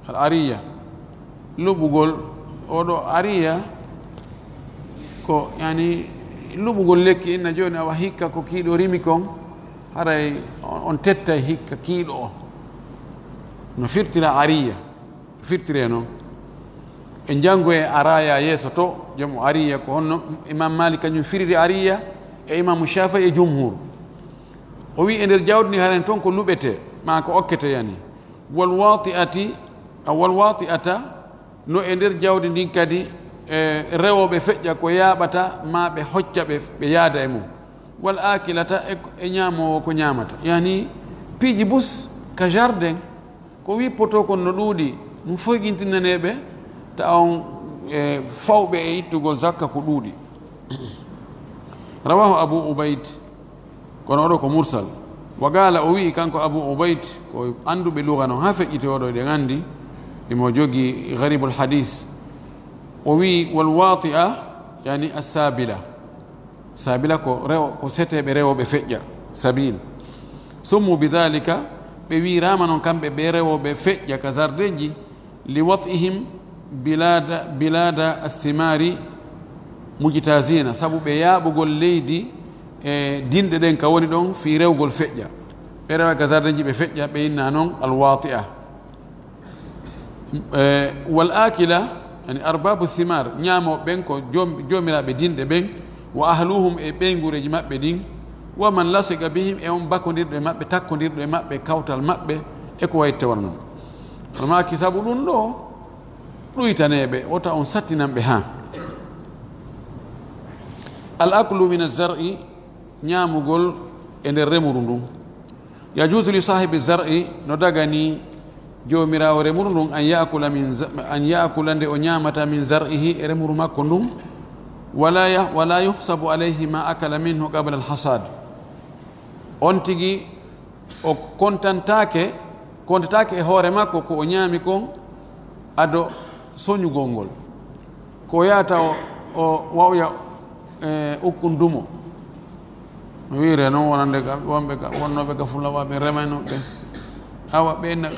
al ariya luɓugol oɗo ariya ko yani luɓugol lekki inna joni awa hikka ko kiiɗo rimi kon haray on tettay hikka kiiɗo o no firtira ariya firtire noon e janngo e araya yeeso to joom ariya ko honno imam malik kañum firiri ariya e imamu shafi e jumhur o wi e nder jawdi ni haren toon ko luɓete ma ko okkete yani walwati'ata no e nder jawdi ndin kadi rewoɓe feƴƴa ko yaaɓata ma ɓe hocca ɓe yaada e mum wal akilata e ñamowo ko ñamata yani piiji bus ka jardin ko wippoto kon no ɗuuɗi ɗum foygintinnaneɓe ta on fawɓe e ittugol zakka ko ɗuuɗi rawahu abu ubayd kono oɗo ko mursal wa gala o wi kanko abu ubayd ko anduɓe luga noon ha feƴƴite oɗo eɗen andi imo jogi garibul hadith o wi wal wati'a yani assabila sabila ko rewo ko seteɓe rewoɓe feƴƴa sabil summu bidhalika ɓe wirama noon kamɓe ɓe rewoɓe feƴƴa ka zardeji li wat'ihim bilada athimari mujtazina, sabu ɓe yaaɓugol leydi e dinɗe ɗen ka woni ɗon fi rewgol feƴƴa. ɓe rewa ka zardeji ɓe feƴƴa ɓe inna noon alwati'a. wal akila yani arbabu thimar, ñaamoɓe ɓen ko joomiraɓe dinɗe ɓen, wa ahluhum e ɓeygureji maɓɓe ɗin, wa man lasiqa bihim e on bakkodirɗo e maɓɓe, takkodirɗo e maɓɓe, kawtal maɓɓe e ko wayi tewal noon. kono maki sabu ɗum ɗo ɗuytaneɓe wota on sattinanɓe ha. al aklu min azar'i, ñaamugol e nder remuru ndun. yajuzu li sahibi zar'i, no dagani joomirawo remuru ndun an yakula nde o ñaamata min zar'ihi e remuru makko ndun, wala yuhsabu alayhi ma akala minhu qabla alhasad, on tigi o kontatake e hoore makko ko o ñaami kon ado soñugol ngol, ko yata o wawya ukkundumo no wiire noon wonande wonnoɓe ka fulawaɓe remaynoɓe awa ɓe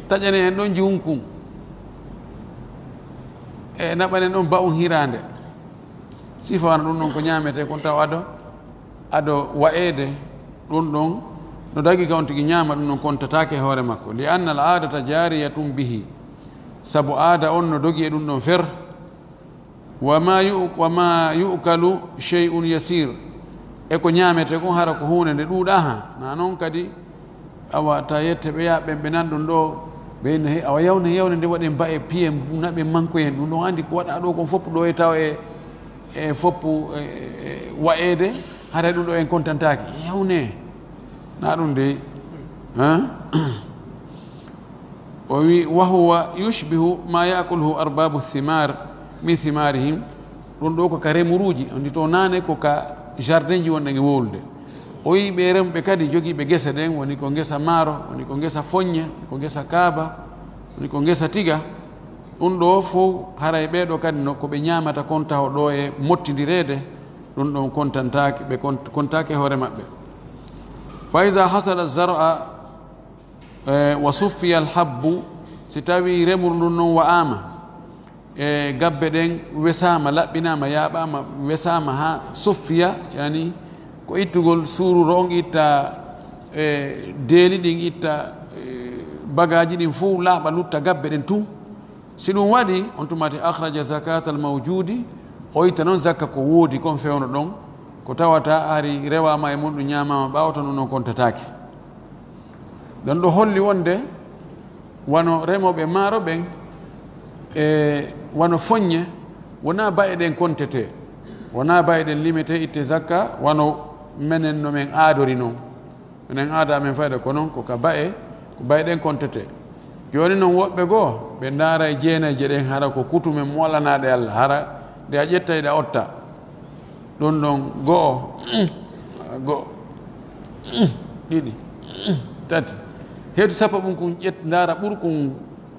taƴane en ɗon jiwunkun e naɓanen ɗon ba'un hirande, sifana ɗum ɗon ko ñamete kon taw ado wa'ede ɗum ɗon no dagi ka on tigi ñaama ɗum ɗon kontatake hoore makko. li anna al adata jariyatum bihi, sabu aada on no dogi e ɗum ɗon fer. wama yukalu shey'un yasir, e ko ñamete kon hara ko hunde nde ɗuuɗa ha, na noon kadi awa ta yette ɓe ya ɓen ɓe nan ɗum ɗo ɓeyno he awa yawne nde waɗen ba e piye naɓe manko en ɗum ɗon andi ko waɗa ɗo kon foppu ɗo e taw e foppu wa'ede hara ɗum ɗo en kontantaki yawne na ɗum de o wi wa huwa yushbihu ma yakulhu arbabu thimar min thimarihim, ɗum ɗo ko ka remuruji ondi to nane ko ka jardin ji wonɗe e wolde. o yi ɓe remɓe kadi jogiiɓe gese ɗen, woni ko gesa maaro, woni ko gesa foññe, ko gesa kaaba, woni ko gesa tiga. ɗum ɗo fof haray ɓeeɗo kadi no ko ɓe ñaamata kon taw ɗo e mottidireede ɗum ɗon kontantaki ɓe kontaki hoore maɓɓe. fa ida hasala zar'a wa suffiya alhabbu, si tawi remuru ndun noon wa'ama e gabbe ɗen wesama, laɓɓinama, yaaɓama, wesama ha suffiya, yani ko ittugol suururo on itta deeli ɗin, itta bagaji ɗin fof laaɓa lutta gabbe ɗen tun. si ɗum waɗi on tumati akhraja zakat al mawjudi, o itta noon zakka ko woodi kon fewno ɗon, ko tawata ari rewama e mum ɗum ñamama ɓawa ton ɗum ɗon kontatake. ɗon ɗo holli wonde wano remoɓe maaro ɓen e wano foññe wona baye ɗen kontete, wona baye ɗen limete itte zakka wano menen no men aadori noon. minen aada amen fayda ko noon ko ka baye ko baye ɗen kontete. joni noon woɓɓe goo ɓe ndaara e jeenayje ɗen hara ko kutumen molanaɗe Allah, hara nde a ƴettayɗe a otta ɗum ɗon go'o ɗiɗi tati heetu sappo ɓum kon ndaara ɓurkum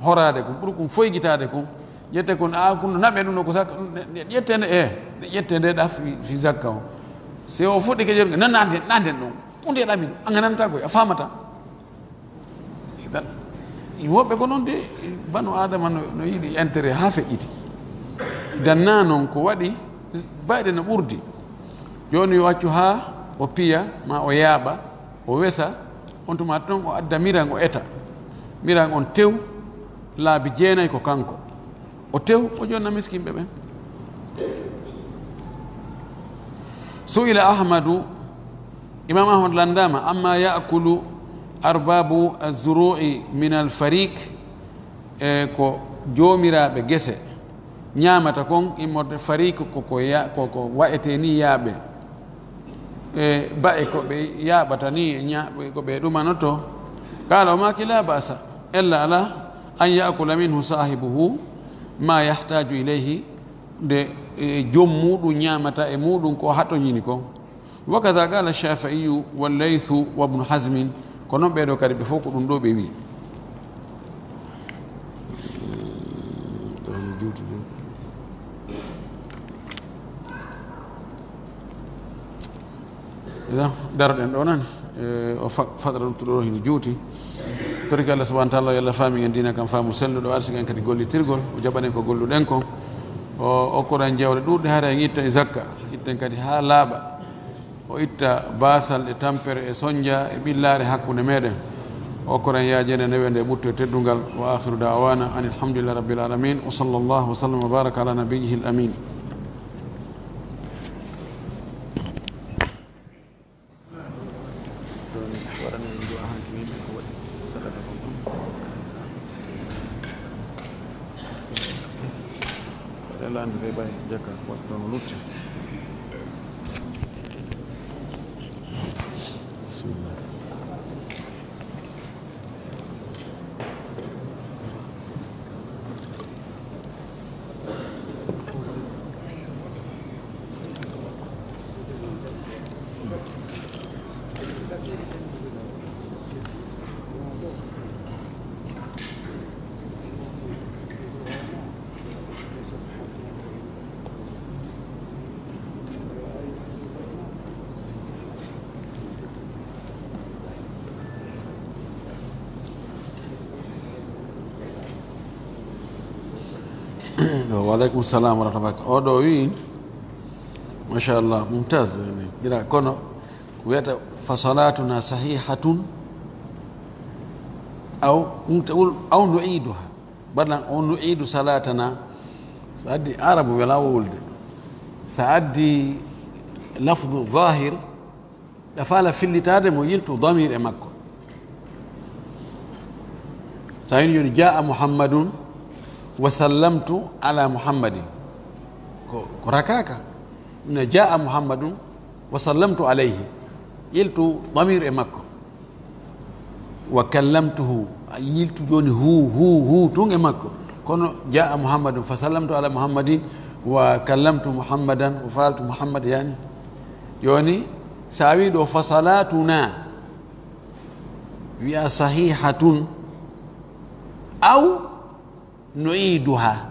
horade kon, ɓurkum foygitade kon, ƴette kon kono naɓe ɗum ɗo ko zakka ƴette nde ƴette nde ɗa fi zakka o. si o fuɗɗi ke ƴerge nananden ɗon hunde ɗamin a gananta koye a famata. woɓɓe ko noon de banu adama no yiɗi intérêt ha feƴƴiti. danna noon ko waɗi bayɗe no ɓurdi. joni yo accu ha o piya ma o yaaɓa o wesa, on tuma toon o adda miran o eta, miran on tew laabi jeenayi ko kanko o tew o jonna miskinɓe ɓen. su'ila ahmadu, imam ahmad landama amma yakulu arbabu azzuru'i min alfarik, ko joomiraɓe gese ñamata kon immorde farik koko wa'ete ni yaaɓe ba'e ko ɓe yaaɓata ni ko ɓe ɗumanoto. qala o maki la basa illa ala an yakula minhu sahibuhu ma yahtaju ilayhi, nde joom muɗum ñamata e muɗum ko hatoñini kon. wa kada qala shafi'iyu wallaythu wa ibnu hazmin, ko noon ɓeeɗo kadi ɓe fof ko ɗum ɗo ɓe wi. daroɗen ɗo nani. o fadra ɗum to ɗo hino juuti torki Allah subahana taala yo Allah faami en dina kam faamu selluɗo arsiga en kadi gollitirgol o jaɓanen ko golluɗen ko o okkoɗen jewɗe ɗuɗɗe hara en itta e zakka itten kadi ha laaɓa o itta basal e tampere e soñdia e ɓillare hakkude meɗen o okkoɗen yaajede newe nde ɓurto e teddungal wa akhiru dawana an alhamdulillah rabbil alamin wa sallallahu wa sallam wa baraka ala nabiyihi l amin. وعليكم السلام ورحمة الله وبركاته. أودو وين ما شاء الله ممتاز يعني كده كنا كويتا فصلاتنا صحيحة أو نعيدها بدل أو نعيد صلاتنا سأدي عرب ولا ولد سأدي لفظ ظاهر دفعل في اللي تادم ويلتو ضمير أمكو سأين جاء محمد وسلمت على محمد كراكاكا إن جاء محمد وسلمت عليه يلتو ضمير إمكو وكلمته يلتو جوني هو تون إمكو كونو جاء محمد فسلمت على محمد وكلمت محمدا وفعلت محمد يعني يوني ساويد وفصلاتنا ويا صحيحة أو نعيدها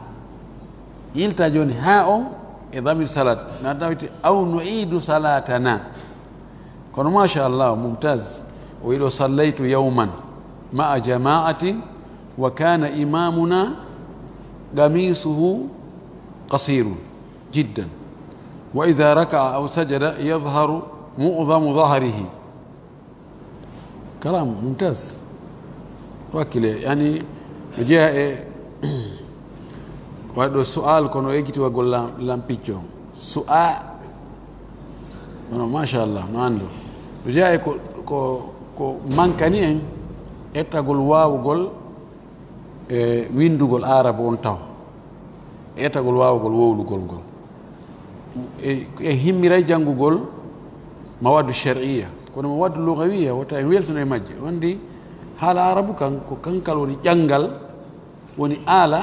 يلتا جوني هاو إضافة صلاة أو نعيد صلاتنا كون ما شاء الله ممتاز. وإذا صليت يوما مع جماعة وكان إمامنا قميصه قصير جدا وإذا ركع أو سجد يظهر معظم ظهره. كلام ممتاز وكله يعني جاء وهذا السؤال كانوا يجي تقول لام بيتشو سؤال ما شاء الله نانلو جاء كو مانكانين اتقول واو قول ويندو قول عرب ونتاو اتقول واو قول وولو قول هم راجعوا قول مواد الشرعية كنا مواد اللغوية وتاي ويلسون يمجي وندي حال عرب كان كالوني جنجل وني آلة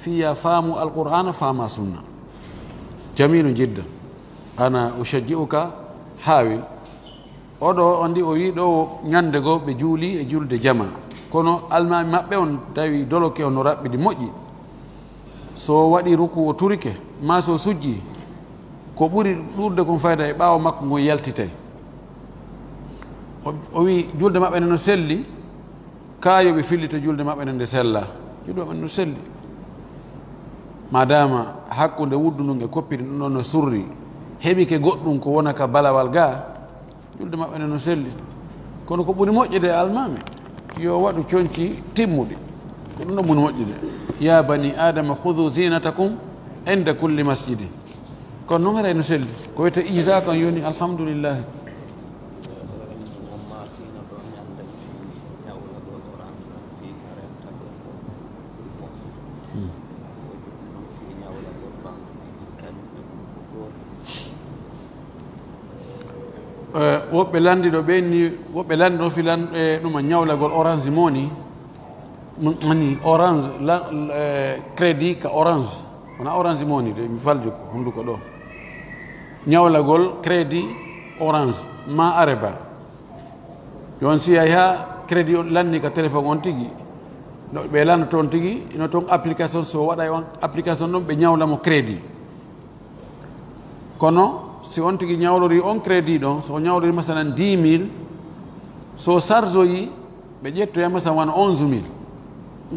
فيها فهم القرآن فهم السنة. جميل جدا. أنا أشجعك حاول أدو عندي أويدو نياندغو بجولي جول دجما كونو ألما مابيون داوي دولوكي ونورا بدي موجي so waɗi ruku o turike ma so sujji ko ɓuri ɗurde kon fayda e ɓaawa makko ngon yaltitay o wi julde maɓɓe ne no selli kaayoɓe fillita julde maɓɓe ne nde sella julde maɓɓe ne no selli madama hakkude wuddu e koppiri ɗum ɗon no surri heɓike goɗɗum ko wona ka balawal ga julde maɓɓe ne no selli kono ko ɓuri moƴƴude almami yo waɗu coñci timmuɗi ko ɗum ɗo ɓuri moƴƴude ya bani adama hudu zinatakum inda kulli masjidi kono noon haray no selli ko wiyete isa kan yoni alhamdulillah. woɓɓe landiɗo ɓenni woɓɓe landiɗo filan ɗuma ñawlagol orange moni ani orange crédit ka orange wona orange moni de mi faljo ko hunduko ɗo ñawlagol crédit orange ma areba jon si ay ha crédit lanni ka téléphone on tigi ɓe landa toon tigi ino toon application so waɗa on application ɗon ɓe ñawlamo crédit kono si on tigi ñawlori on crédit ɗon so ñawlori masalan 10 000 so sarzoyi ɓe ƴettoyama sa wona 11 000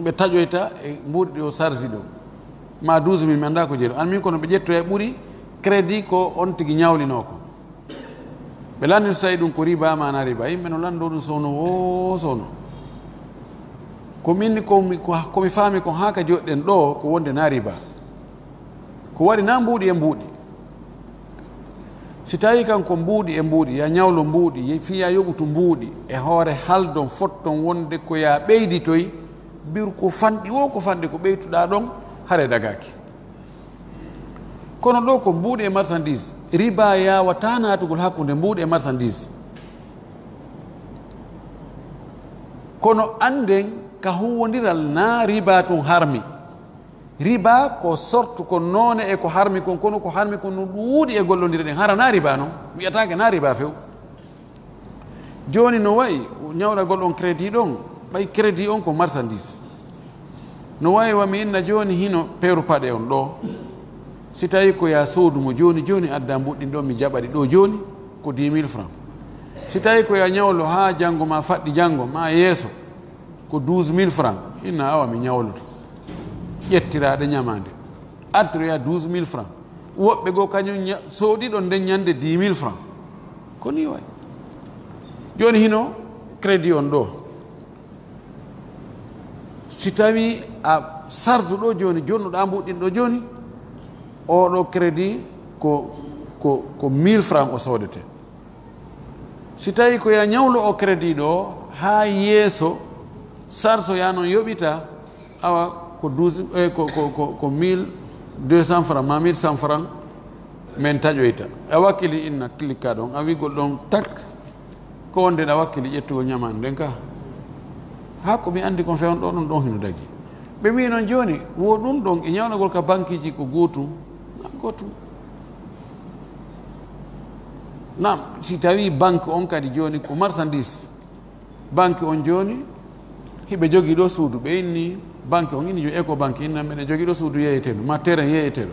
ɓe taƴoyta e mbuɗi o sarzi ɗo ma 12 000 mi annda ko jeeɗo an min kono ɓe ƴettoya ɓuuri crédit ko on tigi ñawlino ko ɓe lanndi so tawi ɗum ko riba mana riba yimɓe no lanndo ɗum sowno wo sowno ko minni komi faami ko haa ka joɗɗen ɗo ko wonde na riba ko waɗi na mbuuɗi e mbuuɗi si tawi kanko mbuuɗi e mbuuɗi ya ñawlo mbuuɗi fiya yoɓutu mbuuɗi e hoore haldon fotton wonde ko ya ɓeyditoy bir ko fanɗi o ko fanɗi ko ɓeytuɗa ɗon hare dagaki kono ɗo ko mbuuɗi e marchandise riba yawata natugol hakkude mbuuɗi e marchandise kono anden ka huwodiral na riba tun harmi riba ko sortu ko noone e ko harmi kon kono ko harmi kon no ɗuuɗi e gollodire ɗen hara na riba noon wiyatake na riba few joni no wayi ñawɗagol on crédit ɗon ɓay crédit on ko marchandise no wayi wami inna joni hino peeru paɗe on ɗo si tawi ko ya soodumo joni joni adda mbuɗɗin ɗo mi jaɓaɗi ɗo joni ko 10 000 francs si tawi ko ya ñawlo ha janggo ma faɗɗi janggo ma yeeso ko 12 000 francs inna awa mi ñawloto ƴettiraɗe ñamade artiroya 12 000 francs woɓɓe goo kañum sooɗiɗo nden ñande 10 000 francs ko ni way joni hino crédit on ɗo si tawi a sardu ɗo joni jonnuɗa mbuɗɗin ɗo joni oɗo crédit ko 1000 francs o soodete si tawi ko ya ñawlo o crédit ɗo ha yeeso sarso ya noon yoɓita awa ko 1200 francs ma 1100 francs min taƴoyta a wakkili inna cliqua ɗon a wigol ɗon tak ko wondeɗa wakkili ƴettugol ñamande nden ka ha ko mi andi kon fewn ɗo ɗum ɗon hino dagi ɓe mbi noon joni wo ɗum ɗon e ñawnagol ka banque ji ko gootum gotum nam si tawi banque on kadi joni ko marchandise banque on joni hiɓe jogui ɗo suudu ɓe inni banque on inni jo éco banque inna mbeɗe jogui ɗo suudu yeeyeteɗo ma terrain yeeyeteɗo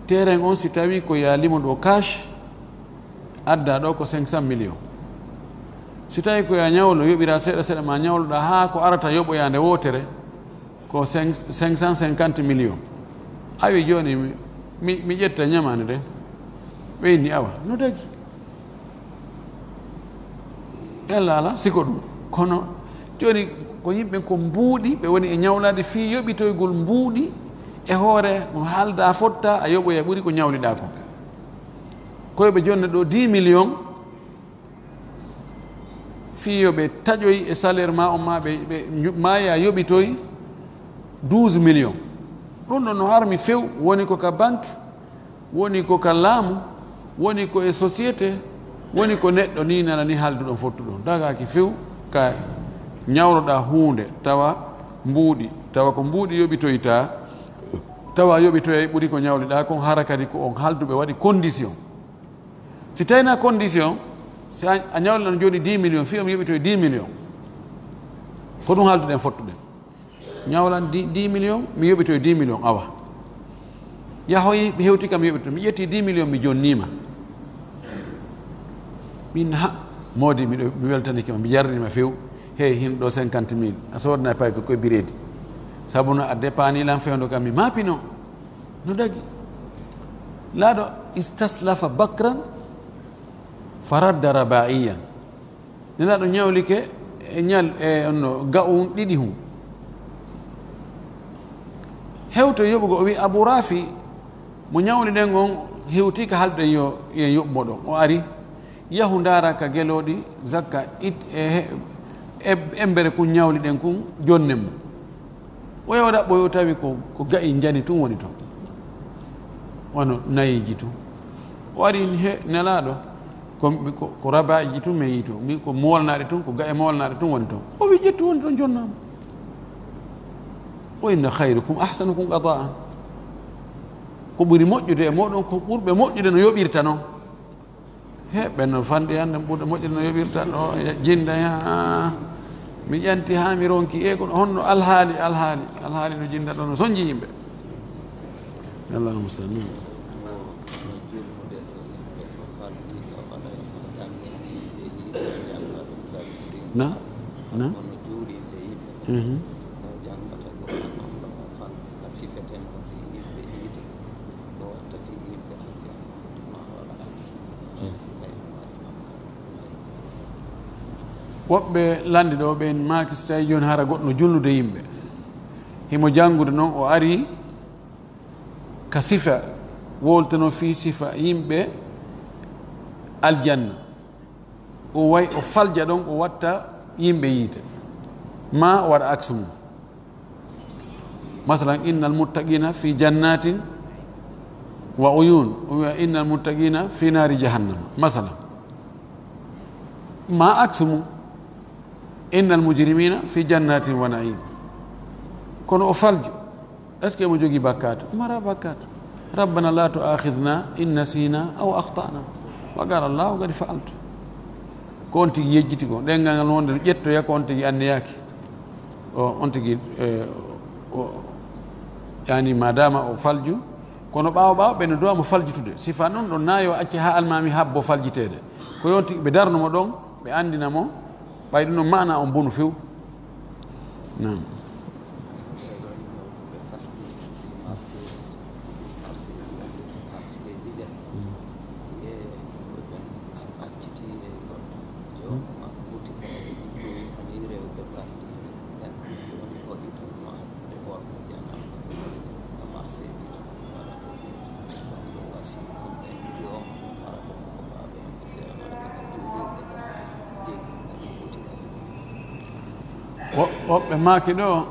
terrain on si tawi ko ya limo ɗo cash adda ɗo ko 500 millions si tawi ko ya ñawlo yoɓira seeɗa seeɗa ma ñawloɗa ha ko arata yoɓoyande wotere ko 550 millions awi joni mi ƴetta ñamande de ɓeyni awa no dagi ella ala siko ɗum kono joni ko yimɓe ko mbuuɗi ɓe woni e ñawlade fi yoɓitoygol mbuuɗi e hoore no haalda fotta a yoɓoya ɓuuri ko ñawliɗa ko koyeɓe jonni ɗo 10 millions fiyoɓe taƴoy e salaire ma on ma ɓe maya yoɓitoy 12 millions ɗum ɗon no harmi few woni ko ka banque woni ko ka laamu woni ko e société woni ko neɗɗo ni nana ni haalduɗon fottuɗon dagaki few ka ñawloɗa hunde tawa mbuuɗi tawa ko mbuuɗi yoɓitoyta tawa yoɓitoya ɓuuri ko ñawliɗa kon hara kadi ko on halduɓe waɗi condition si tawina condition si a ñawliɗan joni 10 millions fi omi yoɓitoye 10 millions ko ɗum halduɗen fottuɗen ñawlan 10 millions mi yoɓitoye 10 millions awa yahoyi mi hewti kam mi yoɓito mi ƴetti 10 millions mi jonnima min ha moodi mi weltanikima mi jarnima few hey hin ɗo 50 000 a sodana pay ko koye biredi sabu no a dépanilan fewndo kam mi maapino no dagi laaɗo istaslafa bakran faradda rabaiyan nenaɗo ñawlike e ñal e no ga'um ɗiɗi hum hewto yoɓugo o wi abou rafi mo ñawliɗen on hewtika halde yo yen yoɓmo ɗon o ari yahu ndara ka geloɗi zakka it embere kun ñawliɗen kun jonnen mo o yaw ɗaɓɓo yo tawi ko ga'i jani tun woni toon wono nayiji tun o ari nelaɗo ko rabaiji tun mi yi to mi ko molnaɗe tun ko gae molnaɗe tun woni toon o wi ƴettu woni toon jonnama o inna hayrukum ahsanukum qada'an ko ɓuri moƴƴude e moɗon ko ɓurɓe moƴƴude no yoɓirta noon he ɓenno fanɗi hande ɓurɗe moƴƴude no yoɓirta ɗo jinda ha mi ƴanti ha mi ronki e ko honno alhaali no jinda ɗo no soñji yimɓe allah muslimin na na woɓɓe lande ɗo ɓen maaki so tawi joni hara goɗɗo jullude yimɓe himo janngude noon o ari ka sifa woltano fi sifa yimɓe aljanna o way o falja ɗon o watta yimɓe yiite ma o waɗa axe mum masalan inna almuttaqina fi jannatin wa uyun o wiya inna almuttaqina fi naari jahannama masalan ma axe mum inna almujrimina fi jannatin wa naim kono o faljo est ce que mo jogii bakkato mara bakkato rabbana la tuakhidna in nasina aw akhtana wa qala allahu qad faaltu ko on tigi yejjiti ko ɗengal ngal wonde ƴettoya ko on tigi anniyaki o on tigi yani madama o falju kono ɓaawo ɓaawo ɓe no duwa mo faljitude sifa noon ɗon naayo acci ha almami habbo faljitede ko yon tigi ɓe darnumo ɗon ɓe andinamo ɓay ɗum no mana on bonu few nam woɓɓe maaki ɗo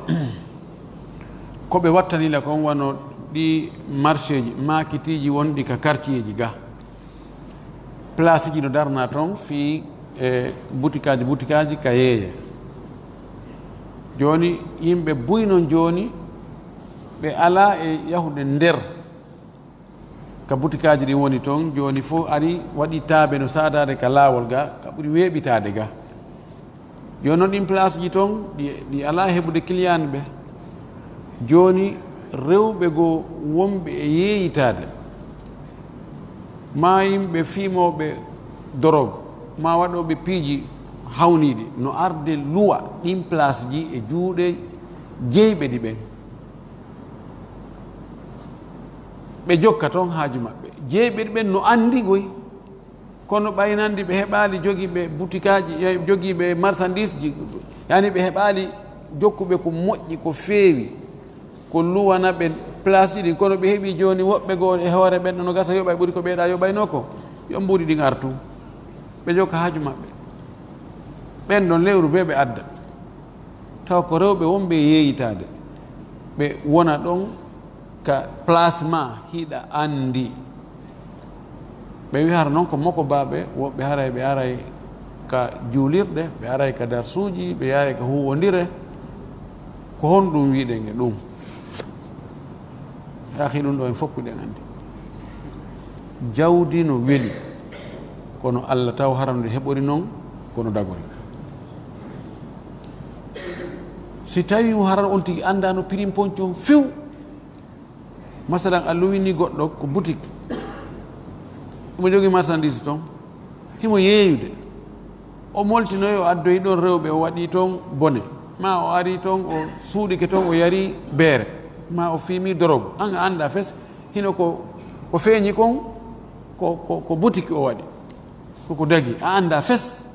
ko ɓe wattanila kon wano ɗi marché ji makitiji wonɗi ka quartier ji ga place ji no darna toon fi boutique aji ka yeeya joni yimɓe buynon joni ɓe ala e yahude nder ka boutique aji ɗi woni toon joni fof ari waɗi taabe no sadade ka laawol ga ka ɓuri weeɓitade ga joni noon ɗin place ji toon ɗi ala heɓude client ɓe joni rewɓe goo wonɓe e yeeyitade ma yimɓe fimoɓe dorogue ma waɗoɓe piiji hawniɗi no arde luwa ɗin place ji e juuɗe jeyɓe ɗi ɓen ɓe jokka toon haaju maɓɓe jeyɓe ɗi ɓen no andi goy kono ɓaynandi ɓe heɓali jogiiɓe boutique aji jogiiɓe marchandise ji yani ɓe heɓali jokkuɓe ko moƴƴi ko feewi ko luwana ɓe place ɗiɗi kono ɓe heeɓi joni woɓɓe goo e hoore ɓen no gasa yoɓay ɓuuri ko ɓeeɗa yoɓayno ko yo mbuuri ɗin artu ɓe jokka haaju maɓɓe ɓen ɗon lewru be ɓe adda taw ko rewɓe wonɓe yeeyitade ɓe wona ɗon ka placement hiiɗa andi ɓe wi hara noon ko makko baɓe woɓɓe haray ɓe aray ka juulirɗe ɓe aray ka darsuji ɓe yaray ka huwodire ko hon ɗum wiɗen e ɗum yaahi ɗum ɗo en foppuɗen andi jawdi no weeli kono allah taw haramde heɓori noon kono dagori si tawi haran on tigi andano prime poncon few masalan a luwini goɗɗo ko boutique omo jogui marchandise toon himo yeeyude o moltinoyi o addoyi ɗon rewɓe o waɗi toon bone ma o ari toon o suuɗike toon o yari beere ma o fiimi drogue an a anda fes hino ko feeñi kon ko boutique o waɗi koko dagi a anda fes